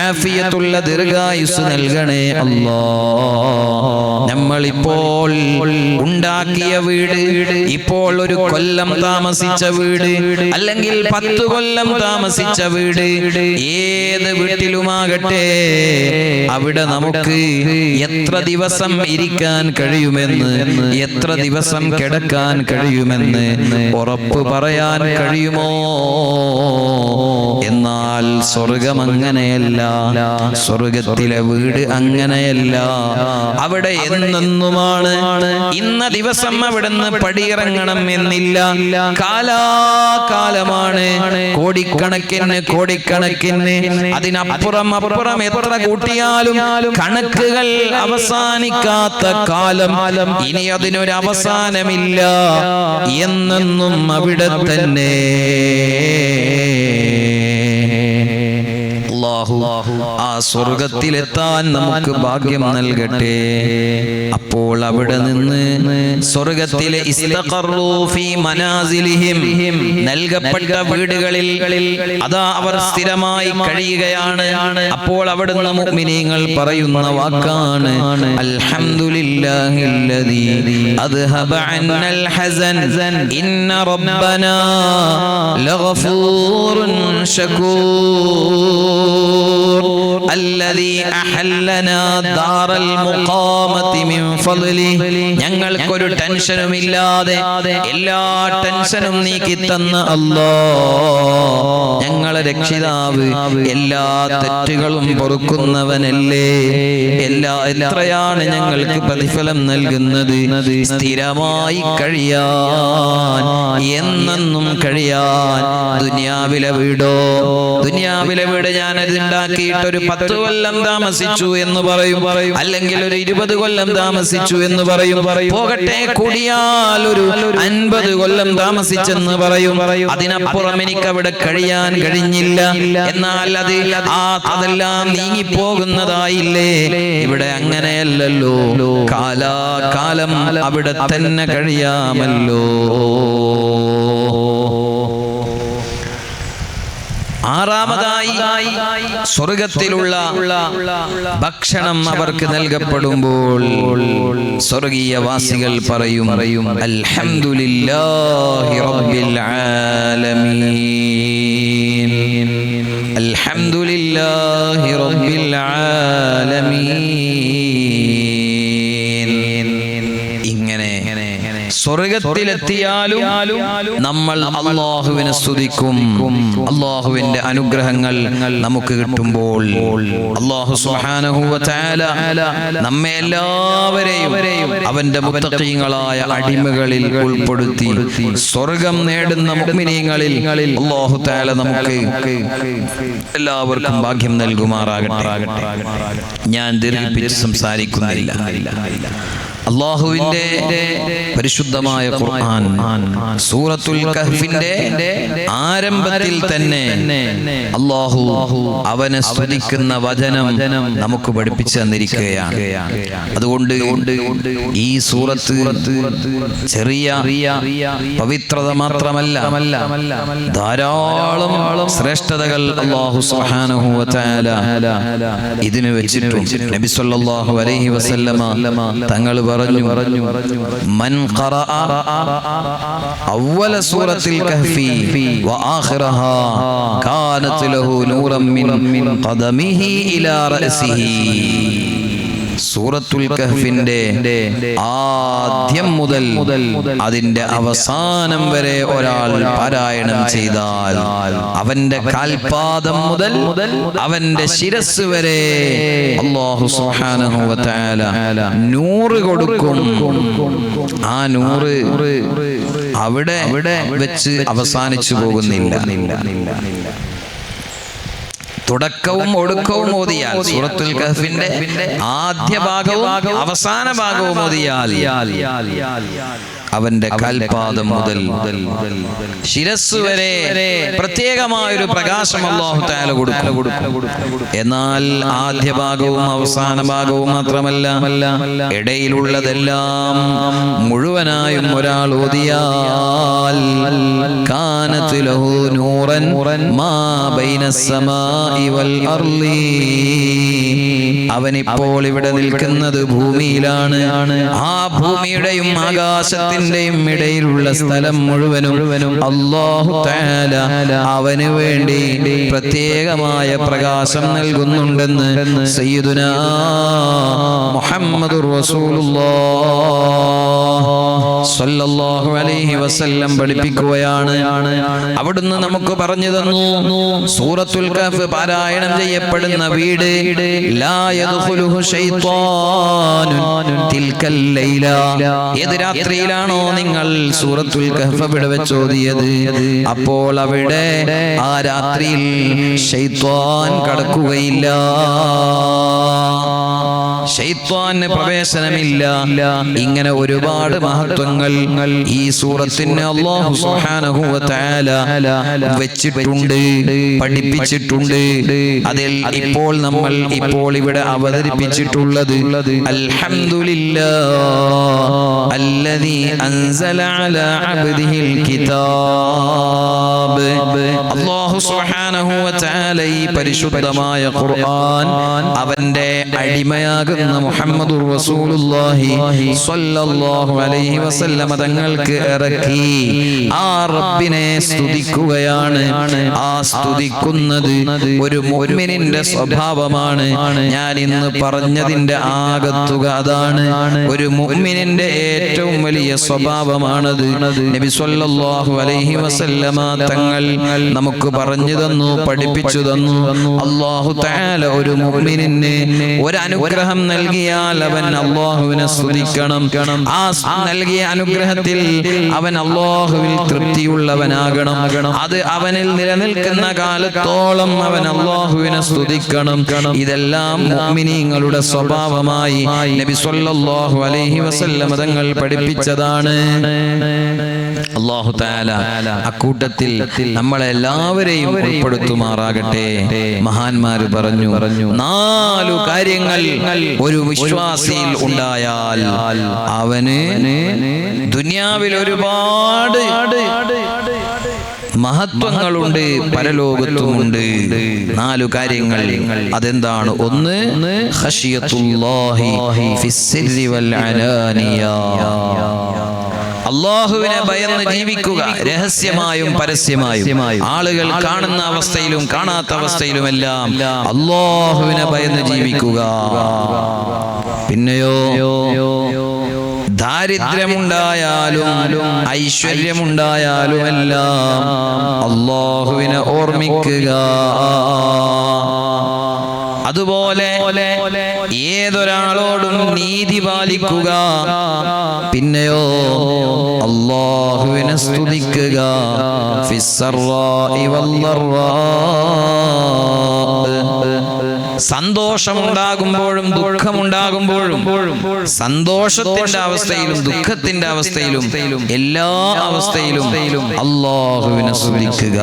ആഫിയത്തുള്ള ദീർഘായുസ് നൽകണേ അല്ലാഹ്. നമ്മളിപ്പോൾ ഉണ്ടാക്കിയ വീട്, ഇപ്പോൾ ഒരു കൊല്ലം താമസിച്ച വീട്, അല്ലെങ്കിൽ 10 കൊല്ലം താമസിച്ച വീട്, ഏത് വീട്ടിലുമാകട്ടെ, അവിടെ നമുക്ക് എത്ര ദിവസം ഇരിക്കാൻ കഴിയുമെന്ന്, എത്ര ദിവസം കിടക്കാൻ കഴിയുമെന്ന് ഉറപ്പ് പറയാൻ കഴിയുമോ? എന്നാൽ സ്വർഗം അങ്ങനെയല്ല. സ്വർഗത്തിലെ വീട് അങ്ങനെയല്ല. അവിടെ എന്നെന്നുമാണ്. ഇന്ന ദിവസം അവിടുന്ന് പടിയിറങ്ങണം എന്നില്ല. കാലാകാലമാണ്. കോടിക്കണക്കിന് അതിനപ്പുറം എത്ര കൂട്ടിയാലും കണക്കുകൾ അവസാനിക്കാത്ത കാലം. ഇനി അതിനൊരു അവസാനമില്ല. എന്നെന്നും അവിടെ തന്നെ. ആ സ്വർഗത്തിലെത്താൻ നമുക്ക് ഭാഗ്യം നൽകട്ടെ. അപ്പോൾ അവിടെ നിന്ന് സ്വർഗത്തിലെ ഇസ്തഖറു ഫീ മനാസിലിഹിം, നൽകപ്പെട്ട വീടുകളിൽ അതാ അവർ സ്ഥിരമായി കഴിയുകയാണ്. അപ്പോൾ അവിടുന്ന് മുഅ്മിനീങ്ങൾ പറയുന്ന വാക്കാണ് അൽഹംദുലില്ലാഹില്ലദീ അദ്ഹബ അന്നൽ ഹസൻ ഇന്ന റബ്ബനാ ലഗഫൂറുൻ ശകൂർ അല്ലദീ അഹല്ലനാ ദാറൽ മുഖാമത്തി മിൻ ഫളലി. ഞങ്ങൾക്കൊരു ടെൻഷനും ഇല്ലാതെ എല്ലാ ടെൻഷനും നീക്കി തന്ന അല്ലാഹ്, ഞങ്ങളെ രക്ഷിതാവ്, എല്ലാ തെറ്റുകളും പൊറുക്കുന്നവനല്ലേ. എത്രയാണ് ഞങ്ങൾക്ക് പ്രതിഫലം നൽകുന്നത്. സ്ഥിരമായി കഴിയാൻ, എന്നെന്നും കഴിയാൻ. ദുനിയാവിലെ വീടോ, ദുനിയാവിലെ വീട് ഞാനത് ഉണ്ടാക്കിയിട്ട് ഒരു 10 കൊല്ലം താമസിച്ചു എന്ന് പറയും, അല്ലെങ്കിൽ ഒരു 20 കൊല്ലം താമസിച്ചു എന്ന് പറയും. പോകട്ടെ, കൂടിയാൽ ഒരു 50 കൊല്ലം താമസിച്ചെന്ന് പറയും. അതിനപ്പുറം എനിക്ക് അവിടെ കഴിയാൻ കഴിഞ്ഞില്ല. എന്നാൽ അതെല്ലാം നീങ്ങിപ്പോകുന്നതായില്ലേ. ഇവിടെ അങ്ങനെയല്ലല്ലോ. കാലാകാലം അവിടെ തന്നെ കഴിയാമല്ലോ. ആറാമതായി സ്വർഗത്തിലുള്ള ഭക്ഷണം അവർക്ക് നൽകപ്പെടുമ്പോൾ സ്വർഗീയവാസികൾ പറയും അൽഹംദുലില്ലാഹി റബ്ബിൽ ആലമീൻ, അൽഹംദുലില്ലാഹി റബ്ബിൽ ആലമീൻ. ഇങ്ങനെ സ്വർഗത്തിലെത്തിയാലും നമ്മൾ അല്ലാഹുവിനെ സ്തുതിക്കും. അല്ലാഹുവിന്റെ അനുഗ്രഹങ്ങൾ നമുക്ക് കിട്ടുമ്പോൾ അല്ലാഹു സുബ്ഹാനഹു വ തആല നമ്മെ എല്ലാവരെയും അവന്റെ മുത്തഖീങ്ങളായ അടിമകളിൽ ഉൾപ്പെടുത്തി സ്വർഗം നേടുന്ന മുഅ്മിനീങ്ങളിൽ അല്ലാഹു തആല നമുക്ക് എല്ലാവർക്കും ഭാഗ്യം നൽകുമാറാകട്ടെ. ഞാൻ ദീർഘിപ്പിച്ച് സംസാരിക്കുന്നില്ല. അല്ലാഹുവിന്റെ പരിശുദ്ധമായ ഖുർആൻ സൂറത്തുൽ കഹ്ഫിന്റെ ആരംഭത്തിൽ തന്നെ അല്ലാഹു അവനെ സ്തുതിക്കുന്ന വചനം നമുക്ക് പഠിപ്പിച്ചു തന്നിരിക്കുകയാണ്. അതുകൊണ്ട് ഈ സൂറത്ത് ചെറിയ പവിത്രത മാത്രമല്ല, ധാരാളം ശ്രേഷ്ഠതകൾ അല്ലാഹു സുബ്ഹാനഹു വ തആല ഇതിനു വെച്ചിട്ടുണ്ട്. നബി സല്ലല്ലാഹു അലൈഹി വസല്ലമ തങ്ങൾ പറഞ്ഞു മൻ ഖറഅ അവ്വല സൂറത്തുൽ കഹ്ഫി വ ആഖിറഹാ കാനത് ലഹു നൂറൻ മിൻ ഖദമിഹി ഇലാ റഅസിഹി. സൂറത്തുൽ കഹ്ഫിന്റെ ആദ്യം മുതൽ അതിന്റെ അവസാനം വരെ ഒരാൾ പാരായണം ചെയ്താൽ അവന്റെ കാൽപാദം മുതൽ അവന്റെ ശിരസ് വരെ അല്ലാഹു സുബ്ഹാനഹു വ തആല 100 കൊടുക്കും. ആ 100 അവിടെ വെച്ച് അവസാനിച്ചു പോകുന്നില്ല. തുടക്കവും ഒടുക്കവും ഓതിയാൽ, സൂറത്തുൽ കഹ്ഫിന്റെ ആദ്യ ഭാഗവും അവസാന ഭാഗവും ഓതിയാൽ അവന്റെ കാൽപാദം മുതൽ ശിരസ് വരെ പ്രത്യേകമായൊരു പ്രകാശം അല്ലാഹു തആല കൊടുക്കും. എന്നാൽ ആദ്യ ഭാഗവും അവസാന ഭാഗവും മാത്രമല്ല, ഇടയിലുള്ളതെല്ലാം മുഴുവനായും ഒരാൾ ഓതിയാൽ കാനത് ലഹു നൂറൻ മാ ബൈനസ് സമാഇ വൽ അർളി, അവനിപ്പോൾ ഇവിടെ നിൽക്കുന്നത് ഭൂമിയിലാണ്. ആ ഭൂമിയുടെയും ആകാശത്തിന്റെയും ഇടയിലുള്ള സ്ഥലം മുഴുവനും അല്ലാഹു തആല അവന് വേണ്ടി പ്രത്യേകമായ പ്രകാശം നൽകുന്നുണ്ടെന്ന് സയ്യിദുനാ മുഹമ്മദുർ റസൂലുള്ളാഹ് സ്വല്ലല്ലാഹു അലൈഹി വസല്ലം പഠിപ്പിക്കുകയാണ്. അവിടുന്ന് നമുക്ക് പറഞ്ഞു തന്നു, സൂറത്തുൽ കഹ്ഫ് പാരായണം ചെയ്യപ്പെടുന്ന വീട് ലാ യദ്ഖുലുഹു ശൈത്വാനുൻ തിൽക്കൽ ലൈല, ഏത് രാത്രിയിലാണോ നിങ്ങൾ സൂറത്തുൽ കഹ്ഫ് അവിടെ വെച്ചോതിയത്, അപ്പോൾ അവിടെ ആ രാത്രിയിൽ ശൈത്വാൻ കടക്കുകയില്ല, ശൈത്വാന് പ്രവേശനമില്ല. ഇങ്ങനെ ഒരുപാട് മഹത്വങ്ങൾ ഈ സൂറത്തിന് അല്ലാഹു സുബ്ഹാനഹു വ തആല വെച്ചിട്ടുണ്ട്, പഠിപ്പിച്ചിട്ടുണ്ട്. അതിൽ ഇപ്പോൾ നമ്മൾ ഇവിടെ അവതരിപ്പിച്ചിട്ടുള്ളത് അൽഹംദുലില്ലാഹ് അല്ലദീ അൻസല അലാ അബ്ദിഹിൽ കിതാബ്. അല്ലാഹു സുബ്ഹാനഹു വ തആല ഈ പരിശുദ്ധമായ ഖുർആൻ അവന്റെ അടിമയാകുന്ന മുഹമ്മദുർ റസൂലുള്ളാഹി സ്വല്ലല്ലാഹു അലൈഹി വസല്ലം തങ്ങൾക്ക് ഇറക്കി. ആ റബ്ബിനെ സ്തുതിക്കുകയാണ്. ആ സ്തുതിക്കുന്നത് ഒരു മുഅ്മിനിന്റെ സ്വഭാവമാണ്. ഞാൻ ഇന്ന് പറഞ്ഞതിന്റെ ആകത്തുക അതാണ്. ഒരു മുഅ്മിനിന്റെ ഏറ്റവും വലിയ സ്വഭാവമാണത്. നബി സ്വല്ലല്ലാഹു അലൈഹി വസല്ലമ തങ്ങൾ നമുക്ക് പറഞ്ഞു തന്നു, പഠിപ്പിച്ചു തന്നു. അല്ലാഹു തആല ഒരു മുഅ്മിനിന് ഒരു അനുഗ്രഹം നൽകിയാൽ അവൻ അല്ലാഹുവിനെ സ്തുതിക്കണം. ആ നൽകിയ അനുഗ്രഹത്തിൽ അവൻ അല്ലാഹുവിൽ തൃപ്തിയുള്ളവനാകണം. അത് അവനിൽ നിലനിൽക്കുന്ന കാലത്തോളം അവൻ അല്ലാഹുവിനെ സ്തുതിക്കണം. ഇതെല്ലാം മുഅ്മിനീങ്ങളുടെ സ്വഭാവമായി നബി സ്വല്ലല്ലാഹു അലൈഹി വസല്ലം തങ്ങൾ പഠിപ്പിച്ചതാണ്. അല്ലാഹു തആല അക്കൂട്ടത്തിൽ നമ്മളെല്ലാവരെയും ഉൾപ്പെടുത്തുമാറാകട്ടെ. മഹാന്മാര് പറഞ്ഞു, 4 കാര്യങ്ങൾ ഒരു വിശ്വാസിയിൽ ഉണ്ടായാൽ അവന് ദുനിയാവിൽ ഒരുപാട് മഹത്വങ്ങളുണ്ട്, പരലോകത്തുമുണ്ട്. 4 കാര്യങ്ങൾ. അതെന്താണ്? 1 ഖശിയത്തുല്ലാഹി ഫിസ്സിർരി വൽ അലാനിയ, അല്ലാഹുവിനെ ഭയന്ന് ജീവിക്കുക, രഹസ്യമായും പരസ്യമായും. ആളുകൾ കാണുന്ന അവസ്ഥയിലും കാണാത്ത അവസ്ഥയിലുമെല്ലാം അല്ലാഹുവിനെ ഭയന്ന് ജീവിക്കുക. പിന്നെയോ ദാരിദ്ര്യമുണ്ടായാലും ഐശ്വര്യമുണ്ടായാലുമെല്ലാം അല്ലാഹുവിനെ ഓർമ്മിക്കുക. അതുപോലെ ഏതൊരാളോടും നീതി പാലിക്കുക. പിന്നെയോ അല്ലാഹുവിനെ സ്തുതിക്കുക. ഫിസ്സറാഇ വല്ലറാ, സന്തോഷമുണ്ടാകുമ്പോഴും ദുഃഖമുണ്ടാകുമ്പോഴും, സന്തോഷത്തിന്റെ അവസ്ഥയിലും ദുഃഖത്തിന്റെ അവസ്ഥയിലും എല്ലാ അവസ്ഥയിലും അല്ലാഹുവിനെ സ്തുതിക്കുക.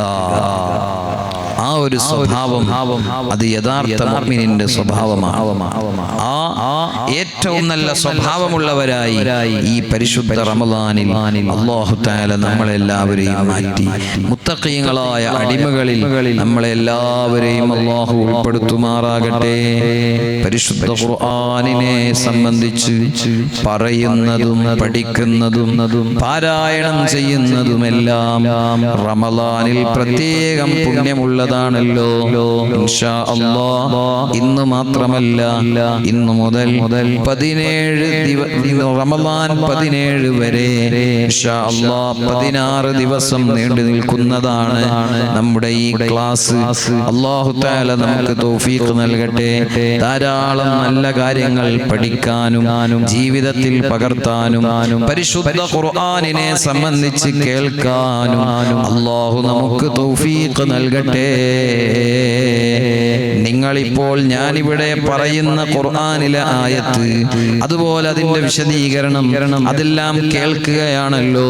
ആ ഒരു സ്വഭാവം അത് യഥാർത്ഥ മുഅ്മിനിന്റെ സ്വഭാവമാണ്. ആ ഏറ്റവും നല്ല സ്വഭാവമുള്ളവരായി ഈ പരിശുദ്ധ റമളാനിൽ അല്ലാഹു തആല നമ്മളെല്ലാവരെയും മാറ്റി മുത്തഖീങ്ങളായ അടിമകളിൽ നമ്മളെല്ലാവരെയും അല്ലാഹു ഉൾപ്പെടുത്തുമാറാകട്ടെ. പരിശുദ്ധ ഖുർആനിനെ സംബന്ധിച്ച് പറയുന്നതും പഠിക്കുന്നതും പാരായണം ചെയ്യുന്നതുമെല്ലാം റമളാനിൽ പ്രത്യേകം പുണ്യമുള്ളതാണല്ലോ. ഇൻഷാ അല്ലാഹ് ഇന്ന് മാത്രമല്ല, ഇന്ന് മുതൽ 17 റമദാൻ 17 വരെ ഇൻഷാ അല്ലാഹ് 16 ദിവസം നീണ്ടു നിൽക്കുന്നതാണ് നമ്മുടെ ഈ ക്ലാസ്. അല്ലാഹു തആല നമുക്ക് തൗഫീഖ് നൽകട്ടെ. ധാരാളം നല്ല കാര്യങ്ങൾ പഠിക്കാനും ജീവിതത്തിൽ പകർത്താനും പരിശുദ്ധ ഖുർആനിനെ സംബന്ധിച്ച് കേൾക്കാനും അല്ലാഹു നമുക്ക് തൗഫീഖ് നൽകട്ടെ. നിങ്ങളിപ്പോൾ ഞാനിവിടെ പറയുന്ന ഖുർആനിലെ ആയത്ത്, അതുപോലെ അതിന്റെ വിശദീകരണം, അതെല്ലാം കേൾക്കുകയാണല്ലോ.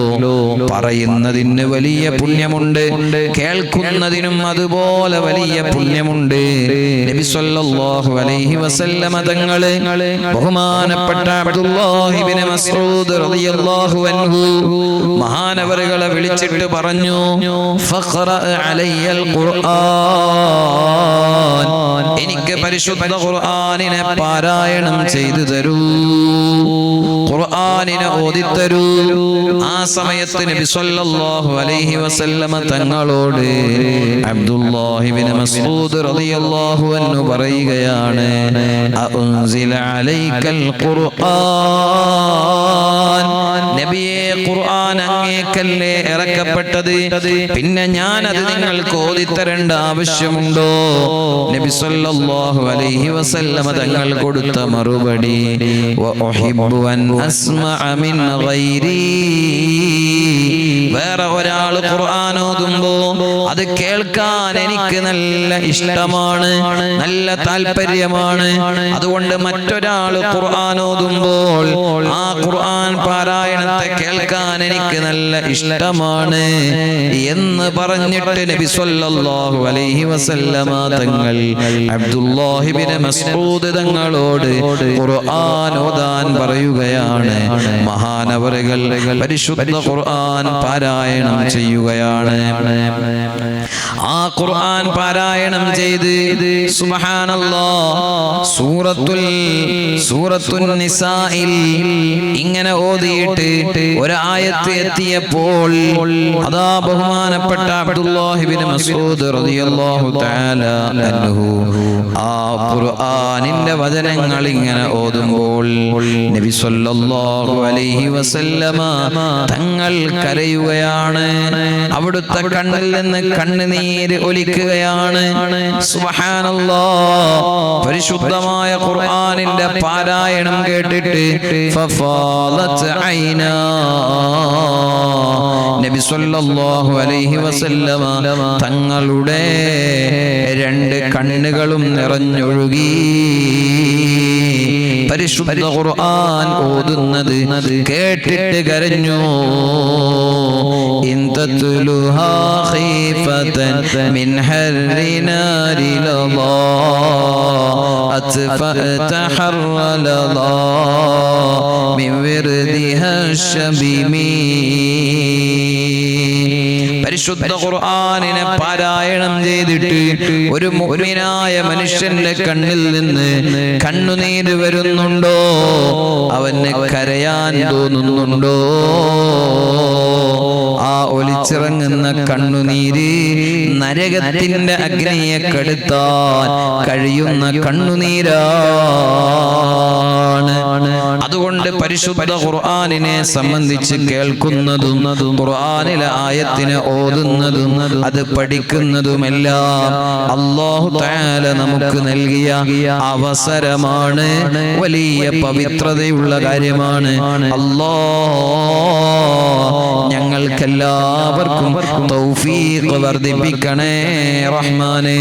പറയുന്നതിന് വലിയ പുണ്യമുണ്ട്, കേൾക്കുന്നതിനും അതുപോലെ വലിയ പുണ്യമുണ്ട്. നബി സല്ലല്ലാഹു അലൈഹി വസല്ലമ തങ്ങളെ ബഹുമാനപ്പെട്ട അബ്ദുല്ലാഹി ഇബ്നു മസ്ഊദ് റളിയല്ലാഹു അൻഹു മഹാനവറുകളെ വിളിച്ചിട്ട് പറഞ്ഞു, ഫഖറ അലയ്യൽ ഖുർആൻ, എനിക്ക് പരിശുദ്ധ ഖുർആനിനെ പാരായണം ചെയ്തു തരൂ, ഖുർആനിനെ ഓതിത്തരൂ. ആ സമയത്ത് നബി സല്ലല്ലാഹു അലൈഹി വസല്ലമ തങ്ങളോട് അബ്ദുല്ലാഹി ഇബ്നു മസ്ഊദ് റളിയല്ലാഹു അൻഹു പറയുകയാണ്, അഉൻസില അലൈക്കൽ ഖുർആൻ, നബിയെ ഖുർആൻ അങ്ങേക്കല്ലേ ഇറക്കപ്പെട്ടത്, പിന്നെ ഞാൻ അത് നിങ്ങൾക്ക് ഓതിത്തരേണ്ട ആവശ്യമുണ്ടോ? നബി സല്ലല്ലാഹു അലൈഹി വസല്ലമ തങ്ങൾ കൊടുത്ത മറുപടി, വഉഹിബ്ബു അൻ അസ്മഅ മിൻ ഗൈരി, വേറെ ഒരാൾ ഖുർആൻ ഓതുമ്പോ അത് കേൾക്കാൻ എനിക്ക് നല്ല ഇഷ്ടമാണ്, നല്ല താല്പര്യമാണ്. അതുകൊണ്ട് മറ്റൊരാൾ ഖുർആൻ ഓതുമ്പോൾ ആ ഖുർആൻ പാരായണത്തെ കേൾക്കാൻ എനിക്ക് നല്ല ഇഷ്ടമാണ് എന്ന് പറഞ്ഞിട്ട് നബി സല്ലല്ലാഹു അലൈഹി വസല്ലമ തങ്ങൾ അബ്ദുല്ലാഹി ഇബ്നു മസ്ഊദ് തങ്ങളോട് ഖുർആൻ ഓതാൻ പറയുകയാണ്. മഹാനവറുകൾ പരിശുദ്ധ ഖുർആൻ പാരായണം ചെയ്യുകയാണ്. ആ ഖുർആൻ പാരായണം ചെയ്ത് സുബ്ഹാനല്ലാഹ് സൂറത്തുൻ നിസാഇൽ ഇങ്ങനെ ഓതിയിട്ട് ഒരായത്ത് എത്തിയപ്പോൾ അതാ ബഹുമാനപ്പെട്ട അബ്ദുല്ലാഹി ഇബ്നു മസ്ഊദ് റളിയല്ലാഹു തആല അൻഹു ആ ഖുർആനിന്റെ വചനങ്ങൾ ഇങ്ങനെ ഓതുമ്പോൾ നബി സല്ലല്ലാഹു അലൈഹി വസല്ലമ തങ്ങൾ കരയുകയാണ്. അവിടുത്തെ കണ്ണിൽ നിന്ന് കണ്ണുനീര് ഒലിക്കുകയാണ്. സുബ്ഹാനല്ലാഹ്, പരിശുദ്ധമായ ഖുർആനിന്റെ പാരായണം കേട്ടിട്ട് ഫഫാലത് ഐനാ, നബി സല്ലല്ലാഹു അലൈഹി വസല്ലമ തങ്ങളുടെ 2 കണ്ണുകളും നിറഞ്ഞൊഴുകി. പരിശുദ്ധ ഖുർആൻ ഓതുന്നത് കേട്ടിട്ട് കരഞ്ഞു. ഇൻതത്ലുഹാ ഖീഫതൻ മിൻ ഹർരിനാരി ലല്ലാ അത്ഫഅത ഹർറലല്ലാ മിൻ വിർദിഹാ ശബീമി. പരിശുദ്ധ ഖുർആനിനെ പാരായണം ചെയ്തിട്ട് ഒരു മുഅ്മിനായ മനുഷ്യന്റെ കണ്ണിൽ നിന്ന് കണ്ണുനീര് വരുന്നുണ്ടോ? അവന് കരയാൻ തോന്നുന്നുണ്ടോ? ആ ഒലിച്ചിറങ്ങുന്ന കണ്ണുനീര് നരകത്തിന്റെ അഗ്നിയെ കെടുത്താൻ കഴിയുന്ന കണ്ണുനീരാണ്. അതുകൊണ്ട് പരിശുദ്ധ ഖുർആനിനെ സംബന്ധിച്ച് കേൾക്കുന്നതും ഖുർആനിലെ ആയത്തിനെ ഓതുന്നതും അത് പഠിക്കുന്നതുമെല്ലാം അല്ലാഹു തആല നമുക്ക് നൽകിയ അവസരമാണ്. വലിയ പവിത്രതയുള്ള കാര്യമാണ്. അല്ലാഹ് ഞങ്ങൾക്കെല്ലാവർക്കും തൗഫീഖ് വർദ്ധിപ്പിക്കണേ റഹ്മാനേ.